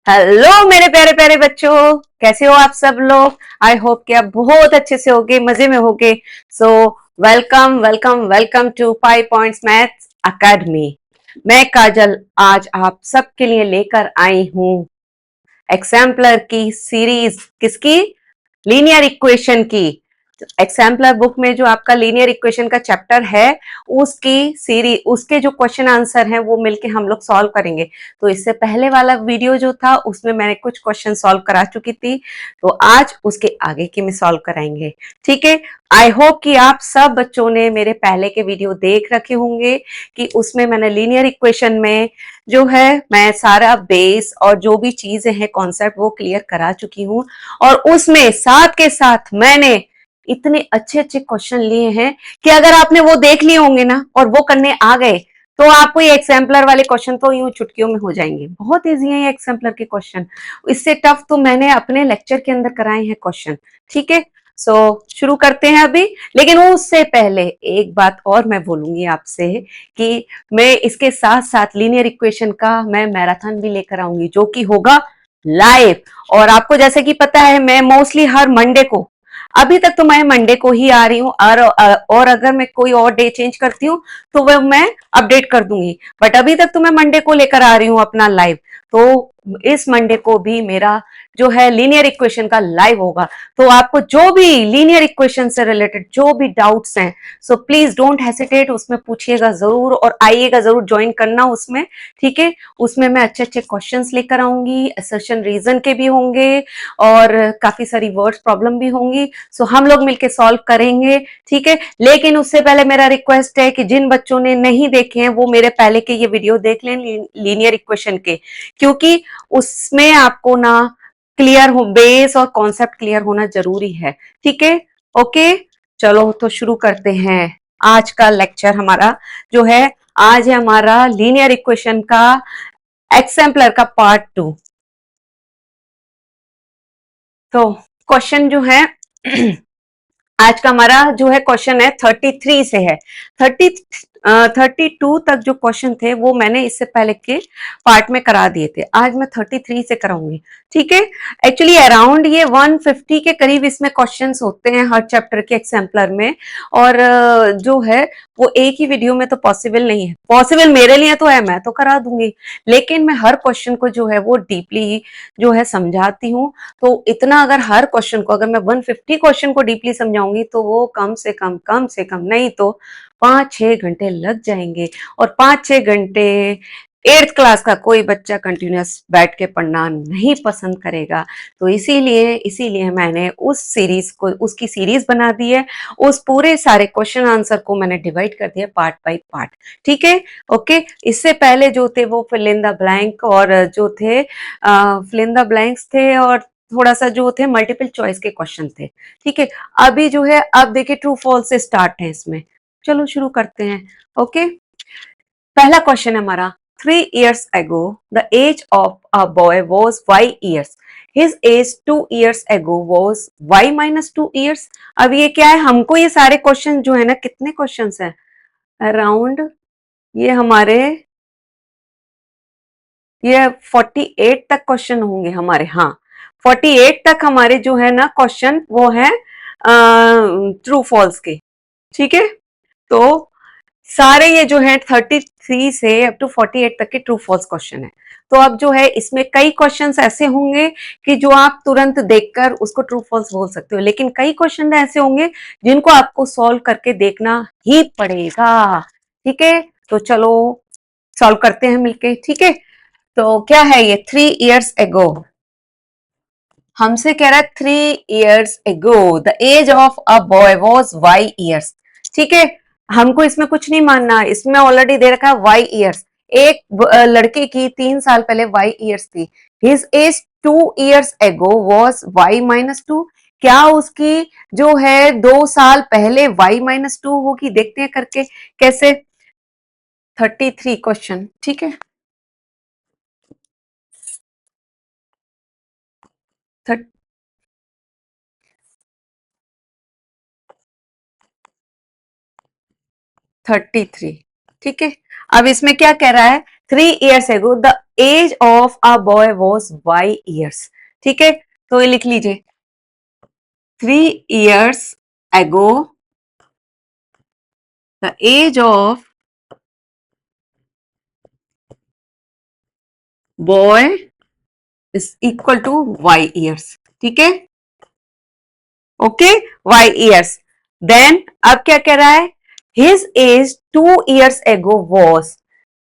Hello मेरे प्यारे प्यारे बच्चों, कैसे हो आप सब लोग। आई होप कि आप बहुत अच्छे से होगे, मजे में होगे। So welcome welcome welcome to 5 points maths academy. मैं काजल आज आप सबके लिए लेकर आई हूँ एग्जाम्पलर की सीरीज। किसकी? लीनियर इक्वेशन की। एग्जाम्पलर बुक में जो आपका लीनियर इक्वेशन का चैप्टर है, उसकी सीरीज, उसके जो क्वेश्चन आंसर हैं वो मिलके हम लोग सॉल्व करेंगे। तो इससे पहले वाला वीडियो जो था उसमें मैंने कुछ क्वेश्चन सॉल्व करा चुकी थी, तो आज उसके आगे की में सॉल्व कराएंगे। ठीक है। आई होप कि आप सब बच्चों ने मेरे पहले के वीडियो देख रखे होंगे कि उसमें मैंने लीनियर इक्वेशन में जो है मैं सारा बेस और जो भी चीजें हैं कॉन्सेप्ट वो क्लियर करा चुकी हूँ। और उसमें साथ के साथ मैंने इतने अच्छे अच्छे क्वेश्चन लिए हैं कि अगर आपने वो देख लिए होंगे ना और वो करने आ गए तो आपको ये एग्जाम्पलर वाले क्वेश्चन तो यूं चुटकियों में हो जाएंगे। बहुत इजी है ये एग्जाम्पलर के क्वेश्चन। इससे टफ तो मैंने अपने लेक्चर के अंदर कराए हैं क्वेश्चन। ठीक है। सो शुरू करते हैं अभी। लेकिन उससे पहले एक बात और मैं बोलूंगी आपसे कि मैं इसके साथ साथ लीनियर इक्वेशन का मैं मैराथन भी लेकर आऊंगी जो कि होगा लाइव। और आपको जैसे कि पता है मैं मोस्टली हर मंडे को, अभी तक तो मैं मंडे को ही आ रही हूँ और अगर मैं कोई और डे चेंज करती हूँ तो वह मैं अपडेट कर दूंगी। बट अभी तक तो मैं मंडे को लेकर आ रही हूँ अपना लाइव। तो इस मंडे को भी मेरा जो है लीनियर इक्वेशन का लाइव होगा। तो आपको जो भी लीनियर इक्वेशन से रिलेटेड जो भी डाउट्स हैं, सो प्लीज डोंट हेसिटेट, उसमें पूछिएगा जरूर और आइएगा जरूर ज्वाइन करना उसमें। ठीक है। उसमें मैं अच्छे अच्छे क्वेश्चंस लेकर आऊंगी, असर्शन रीजन के भी होंगे और काफी सारी वर्ड्स प्रॉब्लम भी होंगी। सो हम लोग मिलके सॉल्व करेंगे। ठीक है। लेकिन उससे पहले मेरा रिक्वेस्ट है कि जिन बच्चों ने नहीं देखे हैं वो मेरे पहले के ये वीडियो देख लें लीनियर इक्वेशन के, क्योंकि उसमें आपको ना क्लियर हो, बेस और कॉन्सेप्ट क्लियर होना जरूरी है। ठीक है। ओके। चलो तो शुरू करते हैं आज का लेक्चर हमारा जो है। आज है हमारा लीनियर इक्वेशन का एग्जाम्पलर का पार्ट 2। तो क्वेश्चन जो है आज का हमारा जो है क्वेश्चन है 33 से है। 32 तक जो क्वेश्चन थे वो मैंने इससे पहले के पार्ट में करा दिए थे। आज मैं 33 से कराऊंगी। ठीक है। एक्चुअली अराउंड ये 150 के करीब इसमें क्वेश्चंस होते हैं हर चैप्टर के एग्जाम्पलर में। और जो है वो एक ही वीडियो में तो पॉसिबल नहीं है। पॉसिबल मेरे लिए तो है, मैं तो करा दूंगी, लेकिन मैं हर क्वेश्चन को जो है वो डीपली जो है समझाती हूँ। तो इतना अगर हर क्वेश्चन को, अगर मैं 150 क्वेश्चन को डीपली समझाऊंगी तो वो कम से कम नहीं तो 5-6 घंटे लग जाएंगे। और 5-6 घंटे एट्थ क्लास का कोई बच्चा कंटिन्यूअस बैठ के पढ़ना नहीं पसंद करेगा। तो इसीलिए इसीलिए मैंने उस सीरीज को, उसकी सीरीज बना दी है। उस पूरे सारे क्वेश्चन आंसर को मैंने डिवाइड कर दिया पार्ट बाय पार्ट। ठीक है। ओके। इससे पहले जो थे वो फिल इन द ब्लैंक और जो थे फिल इन द ब्लैंक्स थे और थोड़ा सा जो थे मल्टीपल चॉइस के क्वेश्चन थे। ठीक है। अभी जो है अब देखिए ट्रू फॉल्स से स्टार्ट है इसमें। चलो शुरू करते हैं। ओके। पहला क्वेश्चन है हमारा। 3 years ago the age of a boy was y years. His age 2 years ago was y-2 years. अब ये क्या है, हमको ये सारे क्वेश्चन जो है ना, कितने क्वेश्चन है अराउंड, ये हमारे ये 48 तक क्वेश्चन होंगे हमारे। हाँ, 48 तक हमारे जो है ना क्वेश्चन वो है ट्रू फॉल्स के। ठीक है। तो सारे ये जो है 33 से अप टू 48 तक के ट्रू फॉल्स क्वेश्चन है। तो अब जो है इसमें कई क्वेश्चंस ऐसे होंगे कि जो आप तुरंत देखकर उसको ट्रू फॉल्स बोल सकते हो, लेकिन कई क्वेश्चन ऐसे होंगे जिनको आपको सॉल्व करके देखना ही पड़ेगा। ठीक है। तो चलो सॉल्व करते हैं मिलके। ठीक है। तो क्या है ये 3 years ago, हमसे कह रहा है 3 years ago the age of a boy was y years। ठीक है। हमको इसमें कुछ नहीं मानना, इसमें ऑलरेडी दे रखा है y years। एक लड़के की 3 साल पहले y years थी। His age 2 years ago was y-2। क्या उसकी जो है 2 साल पहले y-2 होगी? देखते हैं करके कैसे। 33 क्वेश्चन। ठीक है। 33। ठीक है। अब इसमें क्या कह रहा है, 3 years ago the age of a boy was y years. ठीक है, तो ये लिख लीजिए 3 years ago the age of boy is equal to y years। ठीक है, ओके, y years। देन अब क्या कह रहा है, his age 2 years ago was।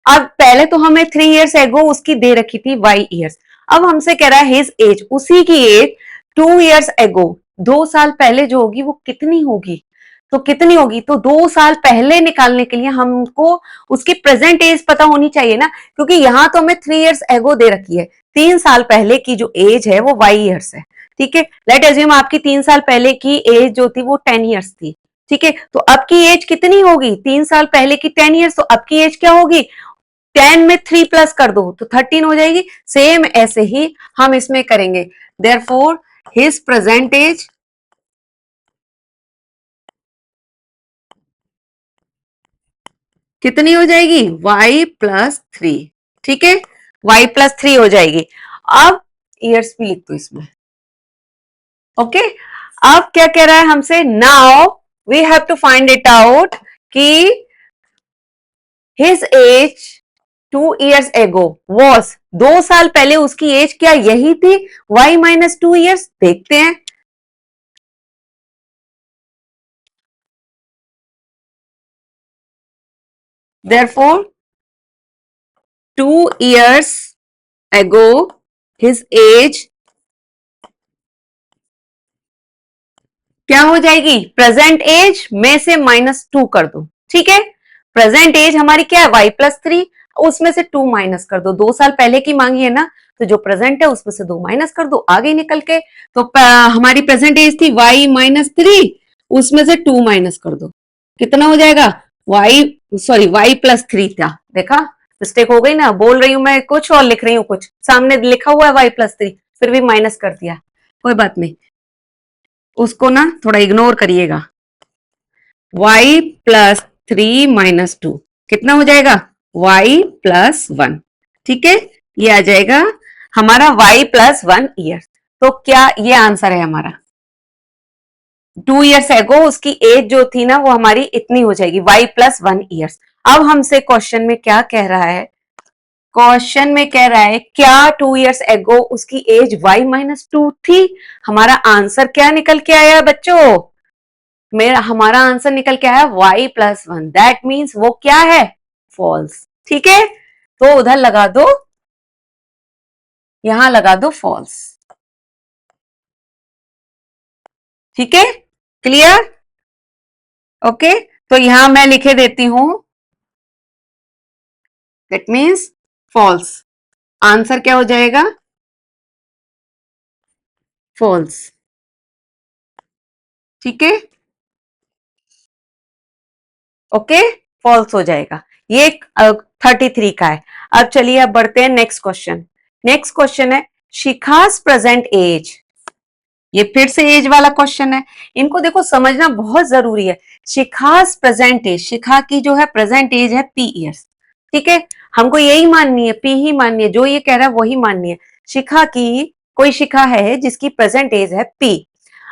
अब पहले तो हमें 3 years ago उसकी दे रखी थी y years, अब हमसे कह रहा है his age, उसी की एज 2 years ago, 2 साल पहले जो होगी वो कितनी होगी, तो कितनी होगी, तो 2 साल पहले निकालने के लिए हमको उसकी प्रेजेंट एज पता होनी चाहिए ना, क्योंकि यहां तो हमें 3 years ago दे रखी है, 3 साल पहले की जो एज है वो y years है। ठीक है, लेट अज्यूम आपकी 3 साल पहले की एज जो थी वो 10 years थी। ठीक है, तो अब की एज कितनी होगी, 3 साल पहले की 10 years, तो अब की एज क्या होगी, 10 में 3 प्लस कर दो तो 13 हो जाएगी। सेम ऐसे ही हम इसमें करेंगे, देयरफॉर हिज प्रेजेंट एज कितनी हो जाएगी, y+3। ठीक है, y+3 हो जाएगी। अब ईयर्स भी लिख दो इसमें। ओके, अब क्या कह रहा है हमसे, now we have to find it out कि his age 2 years ago was, 2 साल पहले उसकी एज क्या यही थी, y-2 years। देखते हैं, therefore 2 years ago his age क्या हो जाएगी, प्रेजेंट एज में से -2 कर दो। ठीक है, प्रेजेंट एज हमारी क्या है, y+3, उसमें से 2 माइनस कर दो, 2 साल पहले की मांगी है ना, तो जो प्रेजेंट है उसमें से 2 माइनस कर दो, आगे निकल के। तो हमारी प्रेजेंट एज थी y-3, उसमें से 2 माइनस कर दो, कितना हो जाएगा, y+3 था। देखा, मिस्टेक हो गई ना, बोल रही हूं मैं कुछ और लिख रही हूँ कुछ, सामने लिखा हुआ है y+3, फिर भी माइनस कर दिया, कोई बात नहीं, उसको ना थोड़ा इग्नोर करिएगा। y+3 - 2 कितना हो जाएगा, y+1। ठीक है, ये आ जाएगा हमारा y+1 ईयर। तो क्या ये आंसर है हमारा, 2 years एगो उसकी एज जो थी ना वो हमारी इतनी हो जाएगी, y+1 ईयर्स। अब हमसे क्वेश्चन में क्या कह रहा है, क्वेश्चन में कह रहा है क्या 2 years एगो उसकी एज y-2 थी। हमारा आंसर क्या निकल के आया बच्चों, मेरा हमारा आंसर निकल के आया y+1, दैट मीन्स वो क्या है, फॉल्स। ठीक है, तो उधर लगा दो, यहां लगा दो फॉल्स। ठीक है, क्लियर, ओके, तो यहां मैं लिखे देती हूं, दैट मीन्स फॉल्स, आंसर क्या हो जाएगा, फॉल्स। ठीक है, ओके, फॉल्स हो जाएगा, ये 33 का है। अब चलिए अब बढ़ते हैं नेक्स्ट क्वेश्चन। नेक्स्ट क्वेश्चन है शिखास प्रेजेंट एज, ये फिर से एज वाला क्वेश्चन है, इनको देखो समझना बहुत जरूरी है। शिखास प्रेजेंट एज, शिखा की जो है प्रेजेंट एज है p ईयर्स। ठीक है, हमको यही माननी है, p ही माननी है, जो ये कह रहा है वही माननी है। शिखा की कोई शिखा है जिसकी प्रेजेंट एज है p।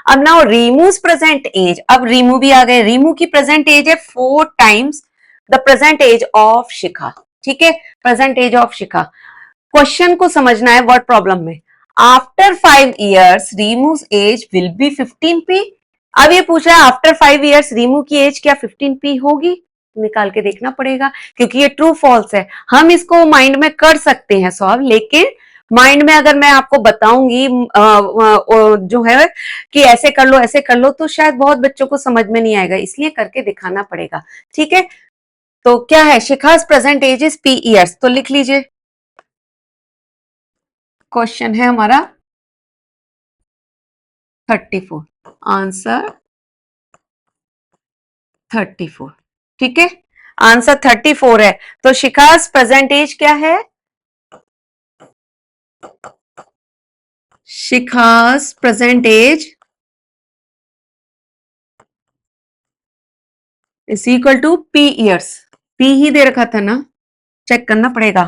अब नाउ रीमूस प्रेजेंट एज, अब रीमू भी आ गए, रीमू की प्रेजेंट एज है 4 times the present age of Shikha. ठीक है, present age of Shikha, question को समझना है वर्ड प्रॉब्लम में। After 5 years Rimu's age will be 15p। अब ये पूछ रहा है आफ्टर 5 years रीमू की एज क्या 15p होगी, निकाल के देखना पड़ेगा, क्योंकि ये ट्रू फॉल्स है। हम इसको माइंड में कर सकते हैं सॉल्व, लेकिन माइंड में अगर मैं आपको बताऊंगी जो है कि ऐसे कर लो ऐसे कर लो, तो शायद बहुत बच्चों को समझ में नहीं आएगा, इसलिए करके दिखाना पड़ेगा। ठीक है, तो क्या है, Shikha's present age is p years, तो लिख लीजिए, क्वेश्चन है हमारा 34, आंसर 34। ठीक है, आंसर 34 है, तो शिखास प्रेजेंट एज क्या है, Shikha's present age is equal to p years, p ही दे रखा था ना, चेक करना पड़ेगा,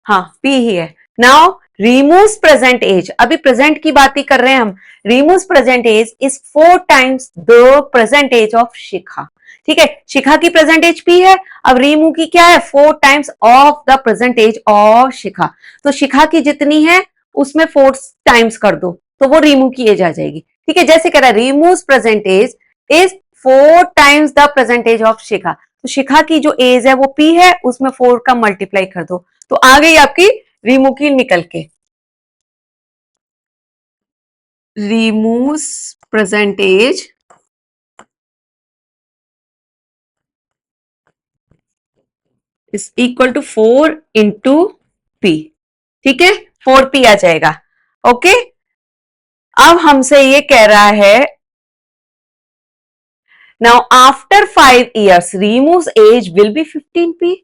हाँ P ही है। नाउ रिमूव प्रेजेंट एज, अभी प्रेजेंट की बात ही कर रहे हैं हम। Rimu's present age is 4 times the present age of Shikha. ठीक है, शिखा की प्रेजेंट एज P है, अब रीमू की क्या है, 4 times of the present age of Shikha. तो शिखा की जितनी है उसमें 4 टाइम्स कर दो तो वो रीमू की एज आ जाएगी। ठीक है, जैसे कह रहा है Rimu's present age is 4 times the present age of Shikha, तो शिखा की जो एज है वो P है, उसमें 4 का मल्टीप्लाई कर दो तो आ गई आपकी रीमू की निकल के। Remove present age is equal to 4 into P। ठीक है, 4P आ जाएगा। ओके, अब हमसे ये कह रहा है now after 5 years remove age will be 15P।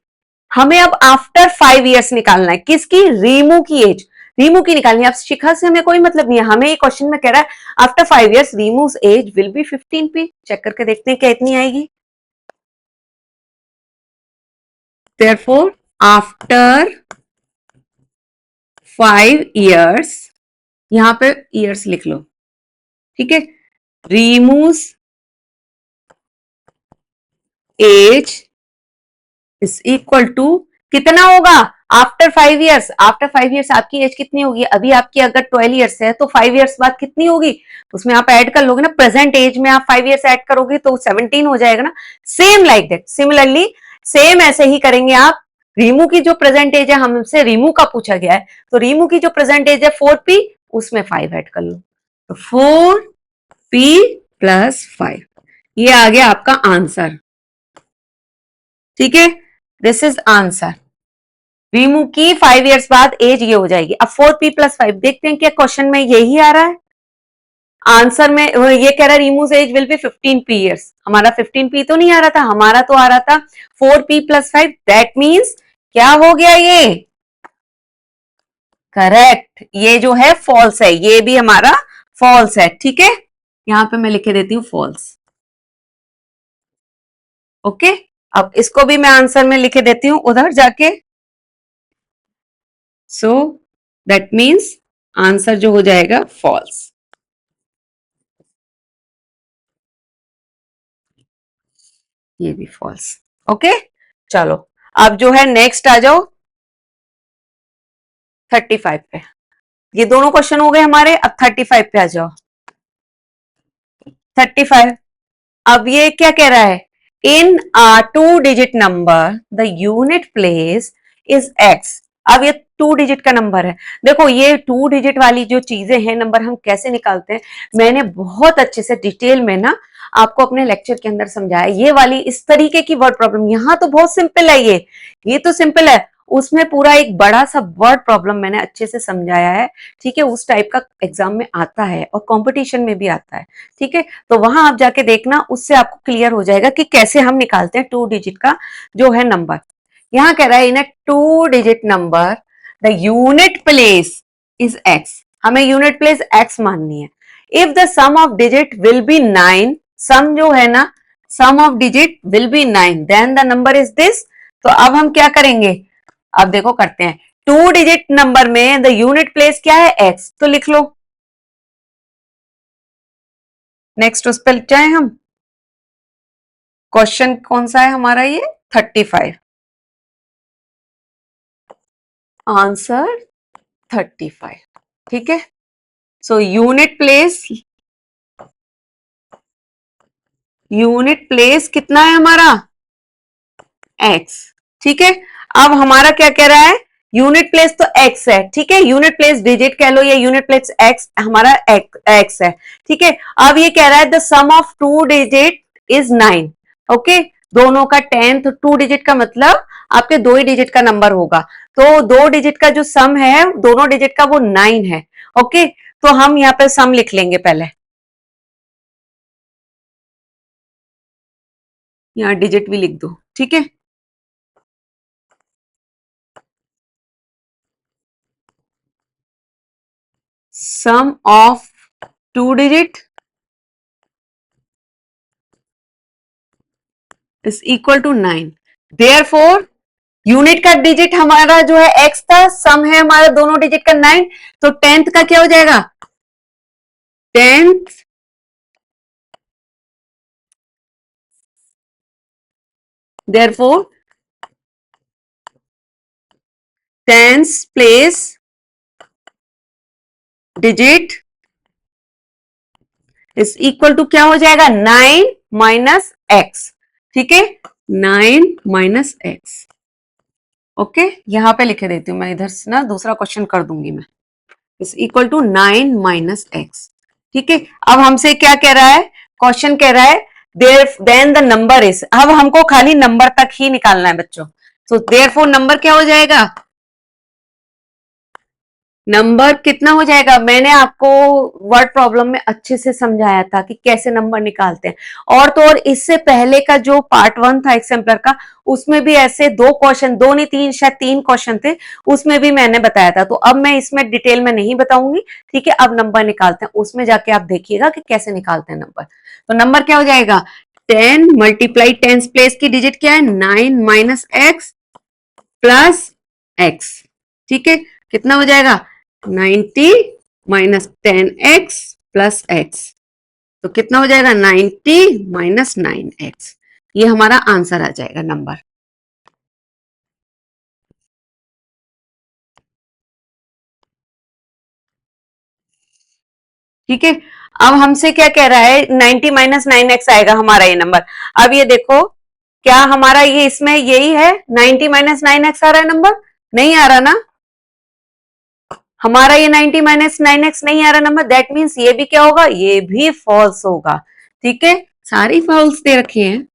हमें अब आफ्टर 5 years निकालना है, किसकी, रीमू की एज, रीमू की निकालनी है। अब शिखा से हमें कोई मतलब नहीं है, हमें ये क्वेश्चन में कह रहा है after 5 years remove age will be 15P। Check करके देखते हैं क्या इतनी आएगी। देयरफॉर आफ्टर 5 years, यहां पे ईयर्स लिख लो। ठीक है, remove age is equal to कितना होगा, आफ्टर 5 years, आफ्टर 5 years आपकी एज कितनी होगी, अभी आपकी अगर 12 years है तो 5 years बाद कितनी होगी, उसमें आप ऐड कर लोगे ना, प्रेजेंट एज में आप 5 years ऐड करोगे तो 17 हो जाएगा ना। Same like that, similarly same ऐसे ही करेंगे आप। रीमू की जो प्रेजेंट एज है, हमसे रीमू का पूछा गया है, तो रीमू की जो प्रेजेंट एज है 4P, उसमें 5 ऐड कर लो, तो 4P प्लस 5, ये आ गया आपका आंसर। ठीक है, दिस इज आंसर। रीमूव की 5 years बाद एज ये हो जाएगी। अब 4P प्लस 5 देखते हैं क्या क्वेश्चन में यही आ रहा है। आंसर में ये कह रहा है remove age will be 15P years, हमारा 15P तो नहीं आ रहा था, हमारा तो आ रहा था 4P प्लस 5। दैट मीन्स क्या हो गया, ये करेक्ट, ये जो है फॉल्स है, ये भी हमारा फॉल्स है। ठीक है, यहां पे मैं लिखे देती हूँ फॉल्स। ओके, अब इसको भी मैं आंसर में लिखे देती हूँ उधर जाके। सो दैट मीन्स आंसर जो हो जाएगा फॉल्स, ये भी फॉल्स। ओके, चलो अब जो है नेक्स्ट आ जाओ 35 पे। ये दोनों क्वेश्चन हो गए हमारे, अब 35 पे आ जाओ। 35, अब ये क्या कह रहा है, इन आ 2 digit number the unit place is x. अब ये 2 digit का नंबर है, देखो ये 2 digit वाली जो चीजें हैं नंबर हम कैसे निकालते हैं, मैंने बहुत अच्छे से डिटेल में ना आपको अपने लेक्चर के अंदर समझाया। ये वाली इस तरीके की वर्ड प्रॉब्लम यहाँ तो बहुत सिंपल है, ये तो सिंपल है, उसमें पूरा एक बड़ा सा वर्ड प्रॉब्लम मैंने अच्छे से समझाया है। ठीक है, उस टाइप का एग्जाम में आता है और कंपटीशन में भी आता है। ठीक है, तो वहां आप जाके देखना, उससे आपको क्लियर हो जाएगा कि कैसे हम निकालते हैं 2 digit का जो है नंबर। यहां कह रहा है in a 2 digit number the unit place is X, हमें यूनिट प्लेस एक्स माननी है। If the sum of digit will be 9, sum जो है ना, sum of digit will be 9 then the number is this. तो अब हम क्या करेंगे, अब देखो करते हैं, 2 digit नंबर में द यूनिट प्लेस क्या है, एक्स, तो लिख लो। नेक्स्ट उस पर जाए हम, क्वेश्चन कौन सा है हमारा, ये 35, आंसर 35। ठीक है, सो यूनिट प्लेस कितना है हमारा, एक्स। ठीक है, अब हमारा क्या कह रहा है, यूनिट प्लेस तो एक्स है। ठीक है, यूनिट प्लेस डिजिट कह लो या यूनिट प्लेस एक्स, हमारा एक्स है। ठीक है, अब ये कह रहा है the sum of 2 digit is 9। Okay, दोनों का 10, तो 2 digit का मतलब आपके 2 ही digit का नंबर होगा, तो 2 digit का जो सम है दोनों डिजिट का वो 9 है। ओके, तो हम यहाँ पे सम लिख लेंगे पहले, यहाँ डिजिट भी लिख दो। ठीक है, sum of 2 digit is equal to 9, therefore unit का डिजिट हमारा जो है एक्स था, सम है हमारा दोनों डिजिट का 9, तो टेंथ का क्या हो जाएगा, tenth therefore tens place digit is equal to क्या हो जाएगा, 9 माइनस एक्स। ठीक है, 9 माइनस एक्स। ओके, यहां पे लिखे देती हूं मैं, इधर से ना दूसरा क्वेश्चन कर दूंगी मैं, is equal to 9 minus x. ठीक है, अब हमसे क्या कह रहा है, क्वेश्चन कह रहा है there then the number is, अब हमको खाली नंबर तक ही निकालना है बच्चों। तो देयरफॉर नंबर क्या हो जाएगा, नंबर कितना हो जाएगा, मैंने आपको वर्ड प्रॉब्लम में अच्छे से समझाया था कि कैसे नंबर निकालते हैं। और तो और इससे पहले का जो पार्ट 1 था एग्जाम्पलर का, उसमें भी ऐसे दो क्वेश्चन, दो नहीं तीन, शायद 3 क्वेश्चन थे, उसमें भी मैंने बताया था। तो अब मैं इसमें डिटेल में नहीं बताऊंगी। ठीक है, अब नंबर निकालते हैं, उसमें जाके आप देखिएगा कि कैसे निकालते हैं नंबर। तो नंबर क्या हो जाएगा, 10 मल्टीप्लाई टेंस प्लेस की डिजिट क्या है, 9 माइनस एक्स प्लस एक्स। ठीक है, कितना हो जाएगा, 90 माइनस 10x प्लस एक्स। तो कितना हो जाएगा, 90 माइनस 9x। ये हमारा आंसर आ जाएगा नंबर। ठीक है, अब हमसे क्या कह रहा है, 90 माइनस 9x आएगा हमारा ये नंबर। अब ये देखो, क्या हमारा ये इसमें यही है, 90 माइनस 9x आ रहा है नंबर, नहीं आ रहा ना, हमारा ये 90 माइनस 9x नहीं आ रहा नंबर, दैट मीन्स ये भी क्या होगा, ये भी फॉल्स होगा। ठीक है, सारी फॉल्स दे रखे हैं।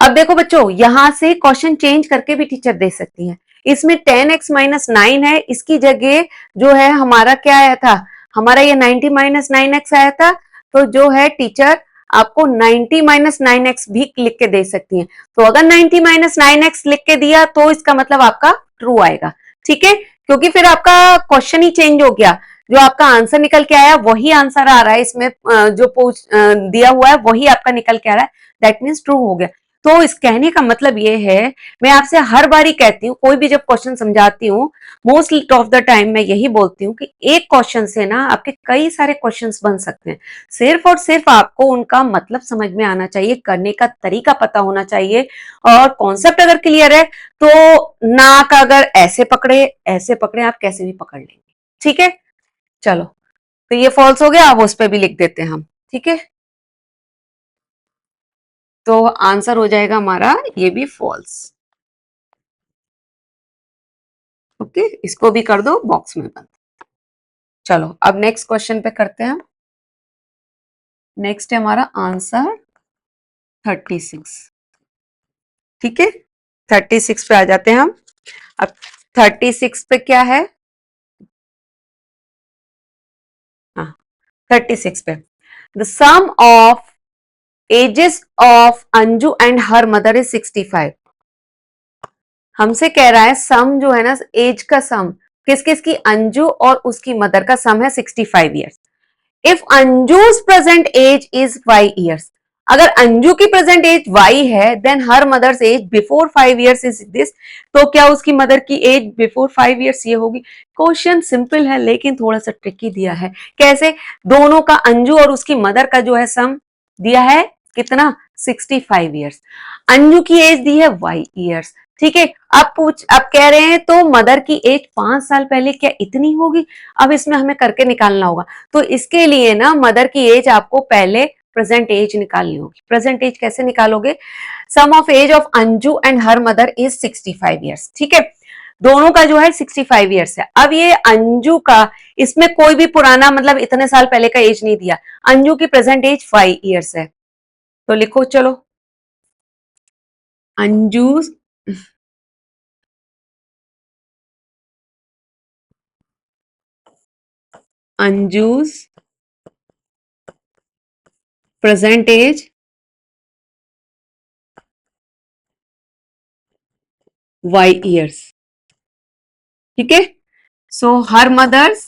अब देखो बच्चों, यहां से क्वेश्चन चेंज करके भी टीचर दे सकती है। इसमें 10x माइनस 9 है, इसकी जगह जो है हमारा क्या आया था, हमारा ये 90 माइनस 9x आया था, तो जो है टीचर आपको 90 माइनस 9x भी लिख के दे सकती है। तो अगर 90 माइनस 9x लिख के दिया तो इसका मतलब आपका ट्रू आएगा। ठीक है, क्योंकि फिर आपका क्वेश्चन ही चेंज हो गया, जो आपका आंसर निकल के आया वही आंसर आ रहा है इसमें, जो पूछ दिया हुआ है वही आपका निकल के आ रहा है, दैट मीन्स ट्रू हो गया। तो इस कहने का मतलब ये है, मैं आपसे हर बारी कहती हूँ, कोई भी जब क्वेश्चन समझाती हूँ, मोस्ट ऑफ द टाइम मैं यही बोलती हूँ कि एक क्वेश्चन से ना आपके कई सारे क्वेश्चंस बन सकते हैं। सिर्फ और सिर्फ आपको उनका मतलब समझ में आना चाहिए, करने का तरीका पता होना चाहिए, और कॉन्सेप्ट अगर क्लियर है तो नाक अगर ऐसे पकड़े आप कैसे भी पकड़ लेंगे। ठीक है, चलो, तो ये फॉल्स हो गया, अब उस पर भी लिख देते हैं हम। ठीक है, तो आंसर हो जाएगा हमारा ये भी फॉल्स। ओके, इसको भी कर दो बॉक्स में बंद। चलो, अब नेक्स्ट क्वेश्चन पे करते हैं। नेक्स्ट है हमारा आंसर 36। ठीक है, 36 पे आ जाते हैं हम। अब 36 पे क्या है, हाँ, 36 पे the sum of ages of Anju and her mother is 65। हमसे कह रहा है सम जो है ना, एज का सम, किस किस की, अंजू और उसकी मदर का सम है 65 years. If Anju's present age is 5 years, अगर अंजू की प्रेजेंट एज y है, then her mother's age before 5 years is this, तो क्या उसकी मदर की एज बिफोर 5 ईयर्स ये होगी। क्वेश्चन सिंपल है लेकिन थोड़ा सा ट्रिकी दिया है। कैसे, दोनों का, अंजू और उसकी मदर का जो है सम दिया है कितना, 65 ईयर्स, अंजू की एज दी है y ईयर्स। ठीक है, अब कह रहे हैं तो मदर की एज 5 साल पहले क्या इतनी होगी, अब इसमें हमें करके निकालना होगा। तो इसके लिए ना मदर की एज आपको पहले प्रेजेंट एज निकालनी होगी। प्रेजेंट एज कैसे निकालोगे, sum of age of Anju and her mother is 65 years. ठीक है, दोनों का जो है 65 ईयर्स है। अब ये अंजू का, इसमें कोई भी पुराना मतलब इतने साल पहले का एज नहीं दिया, अंजू की प्रेजेंट एज 5 ईयर्स है। तो लिखो चलो, Anju Anju's present age y years. ठीक है, so her mother's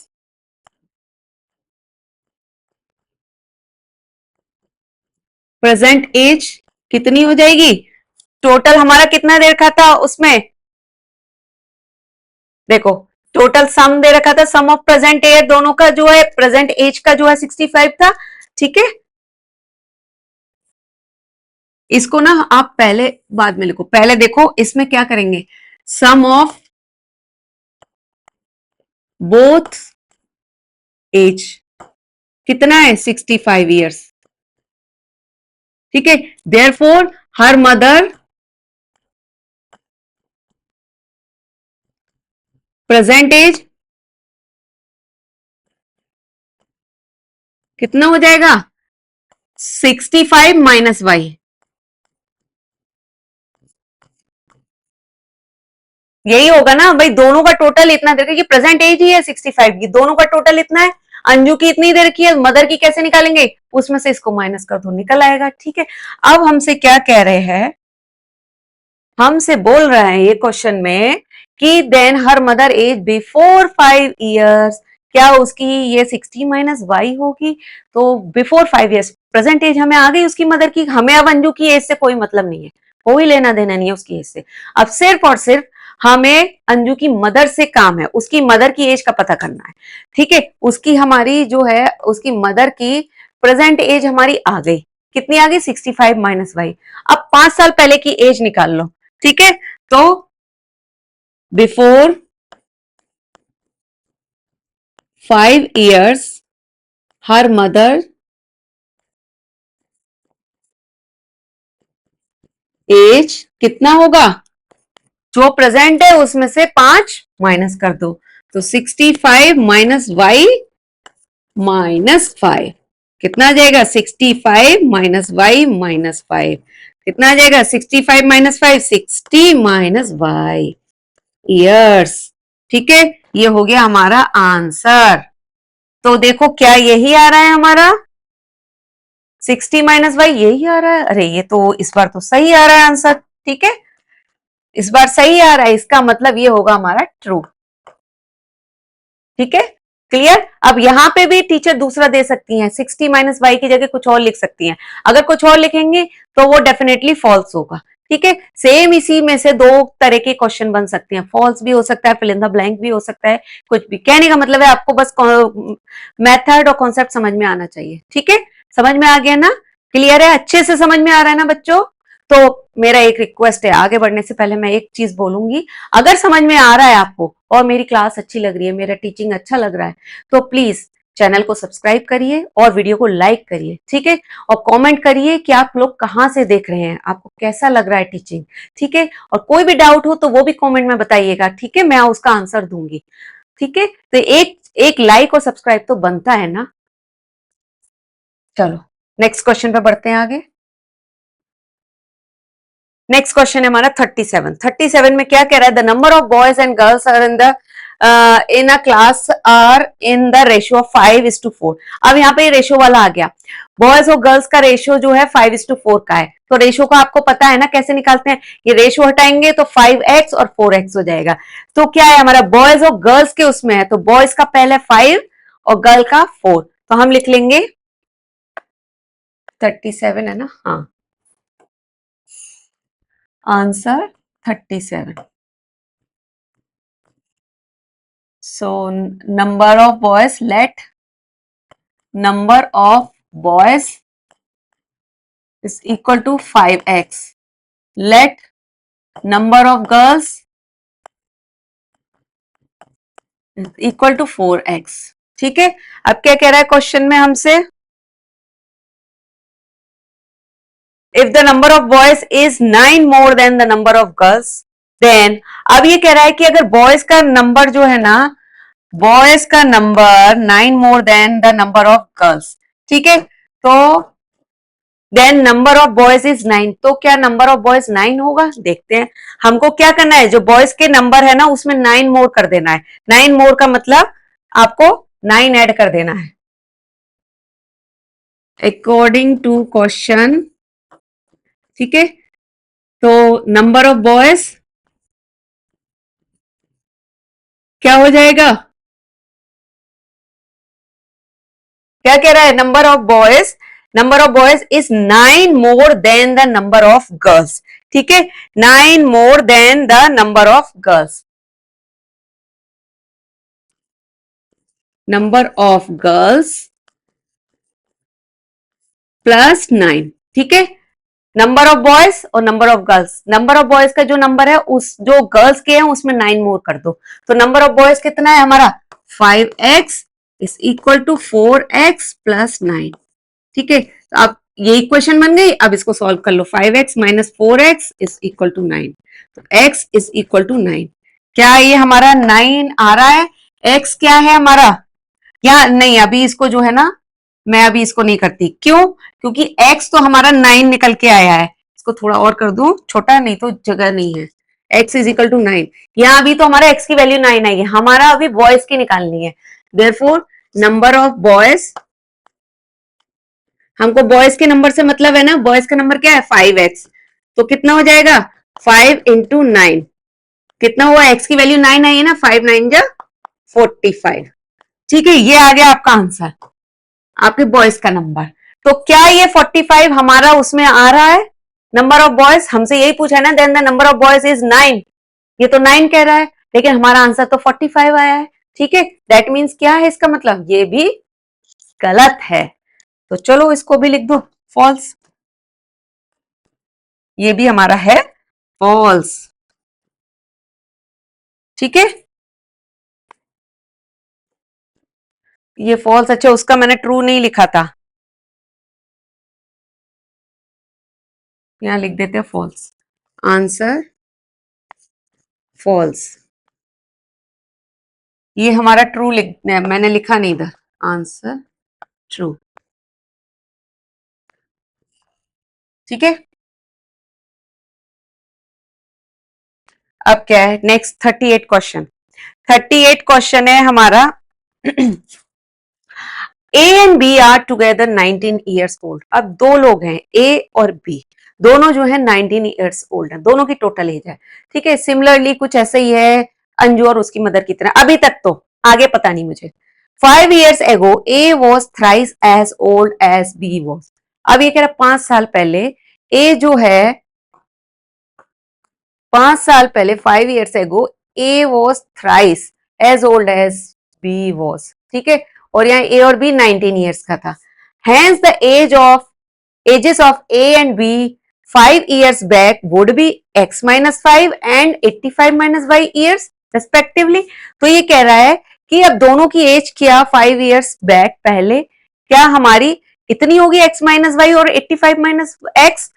present age कितनी हो जाएगी, टोटल हमारा कितना दे रखा था उसमें, देखो टोटल सम दे रखा था, सम ऑफ प्रेजेंट एज दोनों का जो है, प्रेजेंट एज का जो है 65 था, ठीक है। इसको ना आप पहले बाद में लिखो, पहले देखो इसमें क्या करेंगे, सम ऑफ बोथ एज कितना है 65 ईयर्स, ठीक है। Therefore her mother present age कितना हो जाएगा 65 माइनस वाई, यही होगा ना भाई, दोनों का टोटल इतना दे रखा है कि प्रेजेंट एज ही है 65 की, दोनों का टोटल इतना है, अंजू की इतनी दे रखी है, मदर की कैसे निकालेंगे, उसमें से इसको माइनस कर दो निकल आएगा, ठीक है। अब हमसे क्या कह रहे हैं, हमसे बोल रहे हैं ये क्वेश्चन में कि then her mother age before 5 years, क्या उसकी ये 60 माइनस वाई होगी, तो बिफोर 5 इयर्स प्रेजेंट एज हमें आ गई उसकी मदर की, हमें अब अंजू की एज से कोई मतलब नहीं है, कोई लेना देना नहीं है उसकी एज से, अब सिर्फ और सिर्फ हमें अंजू की मदर से काम है, उसकी मदर की एज का पता करना है, ठीक है। उसकी हमारी जो है उसकी मदर की प्रेजेंट एज हमारी आ गई, कितनी आ गई 65 माइनस वाई, अब 5 साल पहले की एज निकाल लो, ठीक है। तो before 5 years her mother age कितना होगा, जो प्रेजेंट है उसमें से 5 माइनस कर दो, तो 65 माइनस वाई माइनस 5 कितना आ जाएगा 65 माइनस वाई माइनस 5 कितना आ जाएगा 65 माइनस 5 60 माइनस वाई ईयर्स, ठीक है। ये हो गया हमारा आंसर, तो देखो क्या यही आ रहा है हमारा 60 माइनस वाई, यही आ रहा है, अरे ये तो इस बार तो सही आ रहा है आंसर, ठीक है, इस बार सही आ रहा है, इसका मतलब ये होगा हमारा ट्रू, ठीक है, क्लियर। अब यहां पे भी टीचर दूसरा दे सकती हैं, 60 माइनस वाई की जगह कुछ और लिख सकती हैं, अगर कुछ और लिखेंगे तो वो डेफिनेटली फॉल्स होगा, ठीक है। सेम इसी में से दो तरह के क्वेश्चन बन सकते हैं, फॉल्स भी हो सकता है, फिल इन द ब्लैंक भी हो सकता है, कुछ भी, कहने का मतलब है आपको बस मेथड और कॉन्सेप्ट समझ में आना चाहिए, ठीक है। समझ में आ गया ना, क्लियर है, अच्छे से समझ में आ रहा है ना बच्चों। तो मेरा एक रिक्वेस्ट है, आगे बढ़ने से पहले मैं एक चीज बोलूंगी, अगर समझ में आ रहा है आपको और मेरी क्लास अच्छी लग रही है, मेरा टीचिंग अच्छा लग रहा है, तो प्लीज चैनल को सब्सक्राइब करिए और वीडियो को लाइक करिए, ठीक है, और कमेंट करिए कि आप लोग कहाँ से देख रहे हैं, आपको कैसा लग रहा है टीचिंग, ठीक है। और कोई भी डाउट हो तो वो भी कमेंट में बताइएगा, ठीक है, मैं उसका आंसर दूंगी, ठीक है। तो एक एक लाइक और सब्सक्राइब तो बनता है ना। चलो नेक्स्ट क्वेश्चन पे बढ़ते हैं आगे। नेक्स्ट क्वेश्चन है हमारा 37 में क्या कह रहा है, the number of boys and girls are in a class are in the ratio of 5:4। अब यहाँ पे रेशियो वाला आ गया, बॉयज और गर्ल्स का रेशियो जो है 5:4 का है, तो रेशियो का आपको पता है ना कैसे निकालते हैं, ये रेशियो हटाएंगे तो 5x और 4x हो जाएगा, तो क्या है हमारा बॉयज और गर्ल्स के उसमें है, तो बॉयज का पहले 5 और गर्ल का 4, तो हम लिख लेंगे 37 है ना, हाँ, answer 37। So number of boys, let number of boys is equal to 5x. Let number of girls is equal to 4x. ठीक है, अब क्या कह रहा है क्वेश्चन में हमसे, if the number of boys is 9 more than the number of girls, then अब ये कह रहा है कि अगर बॉयज का नंबर जो है ना, बॉयज का number 9 more than the number of girls, ठीक है, तो then number of boys is 9, तो क्या नंबर ऑफ बॉयज 9 होगा, देखते हैं। हमको क्या करना है, जो बॉयज के नंबर है ना उसमें 9 मोर कर देना है, 9 मोर का मतलब आपको 9 ऐड कर देना है, अकॉर्डिंग टू क्वेश्चन, ठीक है। तो नंबर ऑफ बॉयज क्या हो जाएगा, क्या कह रहा है, number of boys is 9 more than the number of girls, ठीक है, 9 more than the number of girls, number of girls plus 9, ठीक है, नंबर ऑफ बॉयज और number of girls, number of boys का जो नंबर है उस जो गर्ल्स के हैं उसमें 9 मोर कर दो, तो नंबर ऑफ बॉयज कितना है हमारा 5x is equal to 4x plus 9, ठीक है, तो अब ये इक्वेशन बन गई, अब इसको सॉल्व कर लो, 5x minus 4x is equal to 9, तो x इज इक्वल टू 9, क्या ये हमारा 9 आ रहा है, x क्या है हमारा, या नहीं अभी इसको जो है ना मैं अभी इसको नहीं करती, क्यों, क्योंकि x तो हमारा 9 निकल के आया है, इसको थोड़ा और कर दूं छोटा, नहीं तो जगह नहीं है, x इज इक्वल टू 9, यहाँ अभी तो हमारा x की वैल्यू 9 आई है, हमारा अभी बॉयज की निकालनी है, देयरफॉर नंबर ऑफ बॉयज, हमको बॉयज के नंबर से मतलब है ना, बॉयज का नंबर क्या है 5x, तो कितना हो जाएगा 5 इंटू 9, कितना हुआ, x की वैल्यू 9 आई है ना, 5 9 जा 45, ठीक है, ये आ गया आपका आंसर, आपके बॉयज का नंबर, तो क्या ये 45 हमारा उसमें आ रहा है, नंबर ऑफ बॉयज, हमसे यही पूछा है ना, then the number of boys is 9, ये तो 9 कह रहा है, लेकिन हमारा आंसर तो 45 आया है, ठीक है, दैट मीन्स क्या है इसका मतलब, ये भी गलत है, तो चलो इसको भी लिख दो फॉल्स, ये भी हमारा है फॉल्स, ठीक है, ये फॉल्स, अच्छा उसका मैंने ट्रू नहीं लिखा था, यहां लिख देते हैं फॉल्स, आंसर फॉल्स, ये हमारा ट्रू लिख, मैंने लिखा नहीं था, आंसर ट्रू, ठीक है, अब क्या है नेक्स्ट 38 क्वेश्चन, 38 क्वेश्चन है हमारा A and B are together 19 years old, अब दो लोग हैं ए और बी, दोनों जो है 19 ईयर्स ओल्ड है, दोनों की टोटल एज है, ठीक है, सिमिलरली कुछ ऐसे ही है अंजू और उसकी मदर की तरह, अभी तक तो, आगे पता नहीं मुझे, 5 years ago A was thrice as old as B was, अब ये कह रहा 5 साल पहले ए जो है 5 साल पहले 5 years ago A was thrice as old as B was, ठीक है, और यहाँ ए और बी 19 ईयर्स का था, hence the ages of A and B 5 years back would be x minus 5 and 85 minus y years respectively, तो ये कह रहा है कि अब दोनों की एज क्या 5 years back पहले क्या हमारी इतनी होगी x माइनस वाई और 85 माइनस एक्स,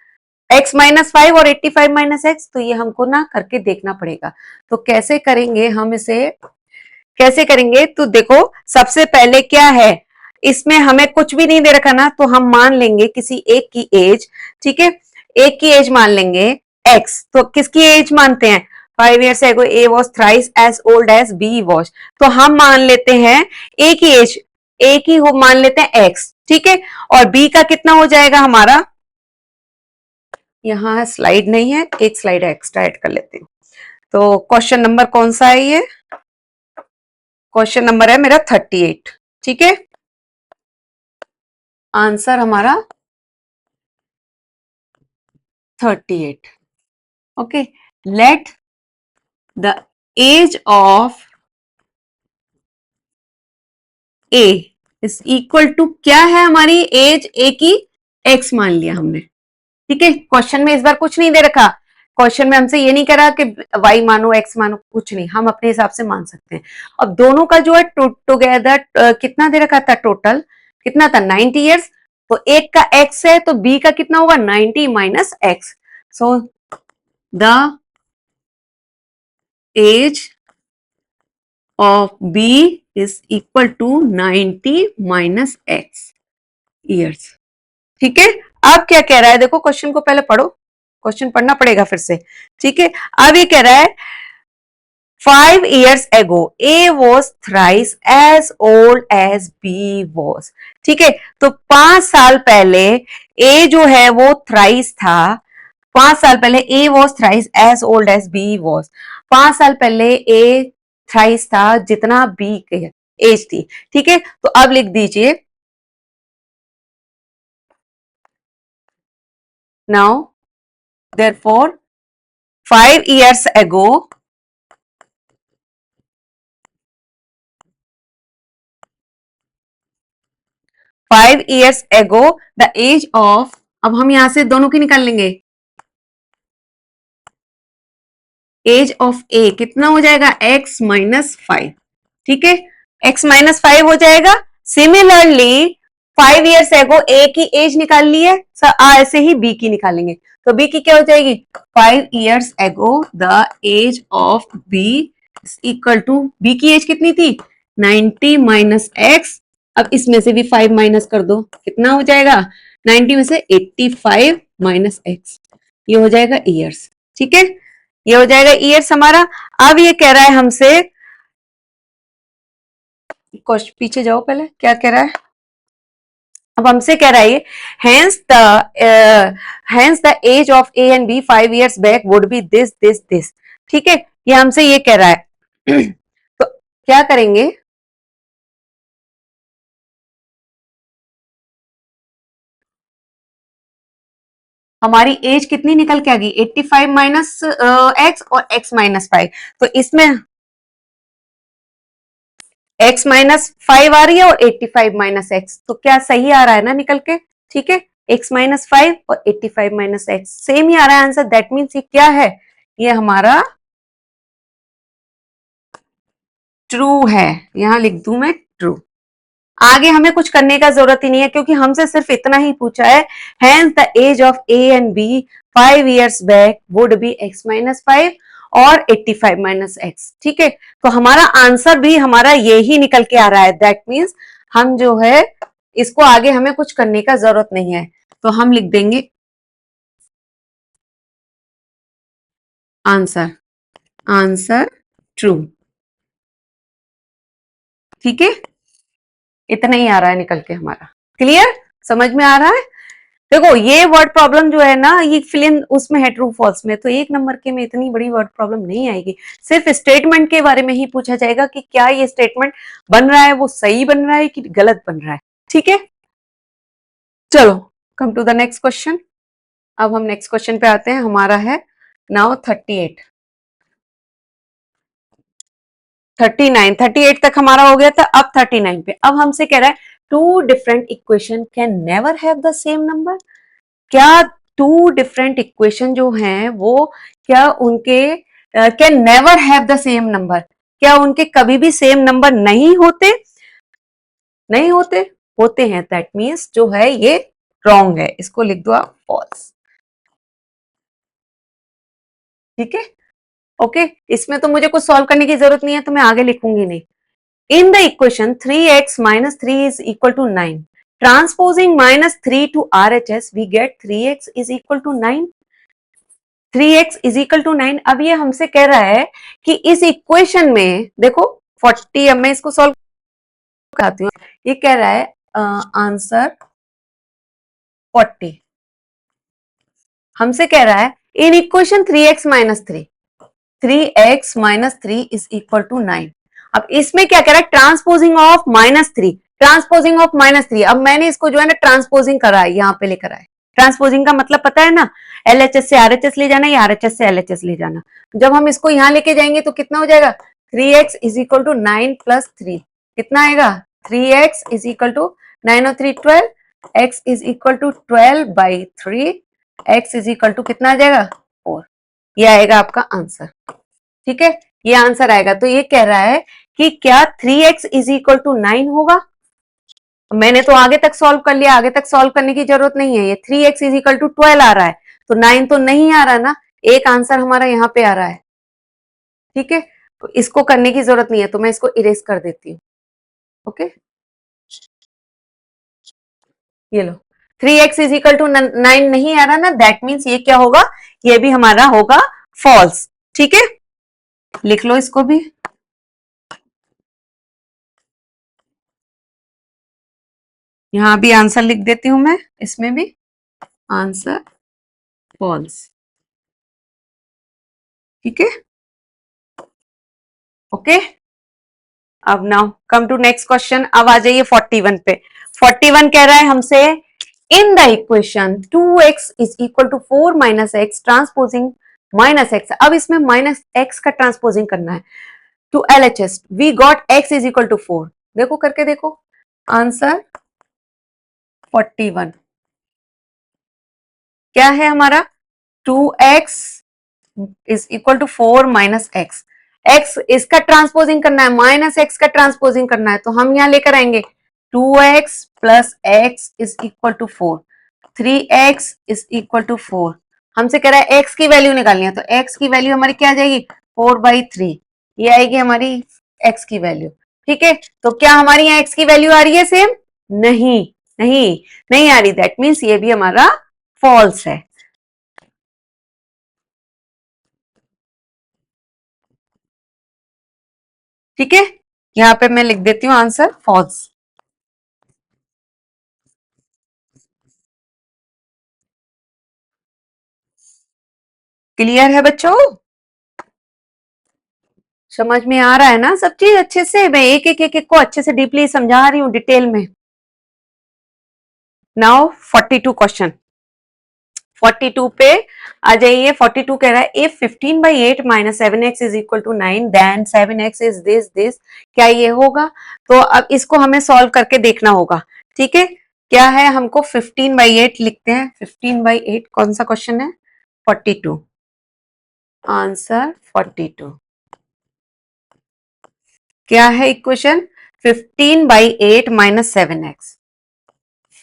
x माइनस 5 और 85 माइनस एक्स, तो ये हमको ना करके देखना पड़ेगा, तो कैसे करेंगे हम इसे, कैसे करेंगे, तो देखो सबसे पहले क्या है, इसमें हमें कुछ भी नहीं दे रखा ना, तो हम मान लेंगे किसी एक की एज, ठीक है, एक की एज मान लेंगे x, तो किसकी एज मानते हैं 5 years ago a was thrice as old as b was, तो हम मान लेते हैं a की एज, a की हो मान लेते हैं x, ठीक है, और b का कितना हो जाएगा हमारा, यहाँ स्लाइड नहीं है, एक स्लाइड एक्स्ट्रा ऐड कर लेते हैं, तो क्वेश्चन नंबर कौन सा है ये, क्वेश्चन नंबर है मेरा 38, ठीक है, आंसर हमारा 38, okay, let the age of A is equal to, क्या है हमारी एज ए की एक्स मान लिया हमने, ठीक है, क्वेश्चन में इस बार कुछ नहीं दे रखा, क्वेश्चन में हमसे ये नहीं करा कि y मानो x मानो, कुछ नहीं, हम अपने हिसाब से मान सकते हैं, अब दोनों का जो है टुगेदर कितना दे रखा था टोटल, कितना था 90 ईयर्स, तो एक का x है तो b का कितना होगा 90 minus x, so the age of b is equal to 90 minus x years, ठीक है, अब क्या कह रहा है, देखो क्वेश्चन को पहले पढ़ो, क्वेश्चन पढ़ना पड़ेगा फिर से, ठीक है, अब ये कह रहा है 5 years ago A was thrice as old as B was, ठीक है, तो 5 साल पहले A जो है वो थ्राइस था, 5 साल पहले A was thrice as old as B was, 5 साल पहले A थ्राइस था जितना B की एज थी, ठीक है, तो अब लिख दीजिए now therefore 5 years ago, 5 years ago, the age of, अब हम यहां से दोनों की निकाल लेंगे, एज ऑफ ए कितना हो जाएगा, x माइनस 5, ठीक है, x माइनस 5 हो जाएगा। सिमिलरली 5 years एगो ए की एज निकाल ली है, ऐसे ही बी की निकालेंगे, तो बी की क्या हो जाएगी, 5 years ago the age of B equal to, B की एज कितनी थी, 90 माइनस एक्स, अब इसमें से भी 5 माइनस कर दो, कितना हो जाएगा, 90 में से 85 माइनस एक्स, ये हो जाएगा ईयर्स, ठीक है, ये हो जाएगा ईयर्स हमारा। अब ये कह रहा है हमसे, पीछे जाओ पहले, क्या कह रहा है, अब हमसे कह रहा है hence the age of A and B 5 years back would be this this this, ठीक है, ये हमसे ये कह रहा है तो क्या करेंगे, हमारी एज कितनी निकल के आ गई, 85 माइनस एक्स और x माइनस 5, तो इसमें x माइनस 5 आ रही है और 85 माइनस एक्स, तो क्या सही आ रहा है ना निकल के, ठीक है, x माइनस 5 और 85 माइनस एक्स सेम ही आ रहा है आंसर, दैट मीन्स ये क्या है, ये हमारा ट्रू है, यहां लिख दूं मैं ट्रू। आगे हमें कुछ करने का जरूरत ही नहीं है, क्योंकि हमसे सिर्फ इतना ही पूछा है, hence the age of A and B 5 years back would be x minus 5 और 85 माइनस एक्स, ठीक है, तो हमारा आंसर भी हमारा ये ही निकल के आ रहा है, दैट मीन्स हम जो है इसको आगे हमें कुछ करने का जरूरत नहीं है, तो हम लिख देंगे आंसर, आंसर ट्रू, ठीक है, इतना ही आ रहा है निकल के हमारा, क्लियर, समझ में आ रहा है। देखो ये वर्ड प्रॉब्लम जो है ना, ये फिल इन उसमें है ट्रू फॉल्स में, तो 1 नंबर के में इतनी बड़ी वर्ड प्रॉब्लम नहीं आएगी, सिर्फ स्टेटमेंट के बारे में ही पूछा जाएगा कि क्या ये स्टेटमेंट बन रहा है वो सही बन रहा है कि गलत बन रहा है, ठीक है। चलो come to the next question, अब हम नेक्स्ट क्वेश्चन पे आते हैं, हमारा है नाउ 38, 38 तक हमारा हो गया था, अब 39 पे, अब हमसे कह रहा है two different equation can never have the same number, क्या टू डिफरेंट इक्वेशन जो हैं वो क्या उनके can never have the same number, क्या उनके कभी भी सेम नंबर नहीं होते, नहीं होते, होते हैं, दैट मीन्स जो है ये रॉन्ग है, इसको लिख दो आप फॉल्स, ठीक है, ओके, इसमें तो मुझे कुछ सॉल्व करने की जरूरत नहीं है, तो मैं आगे लिखूंगी नहीं। इन the equation 3x minus 3 is equal to 9, transposing minus 3 to RHS we get 3x is equal to 9, 3x is equal to 9। अब ये हमसे कह रहा है कि इस इक्वेशन में देखो 40, अब मैं इसको सॉल्व कराती हूँ, ये कह रहा है आंसर 40, हमसे कह रहा है in equation 3x minus 3, 3x minus 3 is equal to 9। अब इसमें क्या कह रहा है, ट्रांसपोजिंग ऑफ -3, ट्रांसपोजिंग ऑफ -3, अब मैंने इसको जो है ना ट्रांसपोजिंग करा है, यहाँ पे लेकर आए, ट्रांसपोजिंग का मतलब पता है ना, LHS से RHS ले जाना या RHS से LHS ले जाना, जब हम इसको यहाँ लेके जाएंगे तो कितना हो जाएगा, 3x is equal to 9 plus 3, कितना आएगा, 3x इज इक्वल टू 9 और 3 12, x is equal to 12/3, x is equal to कितना आ जाएगा 4, ये आएगा आपका आंसर, ठीक है, ये आंसर आएगा। तो ये कह रहा है कि क्या 3x इज इक्वल टू 9 होगा, मैंने तो आगे तक सॉल्व कर लिया, आगे तक सॉल्व करने की जरूरत नहीं है, ये 3x इज इक्वल टू 12 आ रहा है, तो 9 तो नहीं आ रहा ना, एक आंसर हमारा यहाँ पे आ रहा है, ठीक है, तो इसको करने की जरूरत नहीं है, तो मैं इसको इरेज कर देती हूँ, ओके, ये लो 3x इज इक्वल टू 9 नहीं आ रहा ना, दैट मीन्स ये क्या होगा, ये भी हमारा होगा फॉल्स, ठीक है, लिख लो इसको भी, यहां भी आंसर लिख देती हूं मैं, इसमें भी आंसर फॉल्स, ठीक है, ओके। अब now come to next question, अब आ जाइए 41 पे, 41 कह रहा है हमसे in the equation 2x is equal to 4 minus x transposing minus x. अब इसमें माइनस एक्स का ट्रांसपोजिंग करना है to LHS। We got x is equal to 4। देखो करके देखो, आंसर 41 क्या है हमारा, 2x is equal to 4 minus x. X इसका ट्रांसपोजिंग करना है, माइनस एक्स का ट्रांसपोजिंग करना है, तो हम यहां लेकर आएंगे 2x plus x is equal to 4, 3x is equal to 4। हमसे कह रहा है x की वैल्यू निकालनी है, तो x की वैल्यू हमारी क्या आ जाएगी, 4/3। ये आएगी हमारी x की वैल्यू। ठीक है, तो क्या हमारी यहाँ x की वैल्यू आ रही है सेम, नहीं नहीं नहीं आ रही, दैट मीन्स ये भी हमारा फॉल्स है। ठीक है, यहां पे मैं लिख देती हूँ आंसर फॉल्स। क्लियर है बच्चों, समझ में आ रहा है ना सब चीज अच्छे से, मैं एक एक को अच्छे से डीपली समझा रही हूँ डिटेल में। नाउ 42 क्वेश्चन, 42 पे आ जाइए। 42 कह रहा है if 15/8 minus 7x is equal to 9 then 7x is this. क्या ये होगा, तो अब इसको हमें सॉल्व करके देखना होगा। ठीक है, क्या है, हमको 15/8 लिखते हैं। 15/8 कौन सा क्वेश्चन है, 42, आंसर 42। क्या है equation, 15/8 minus 7x,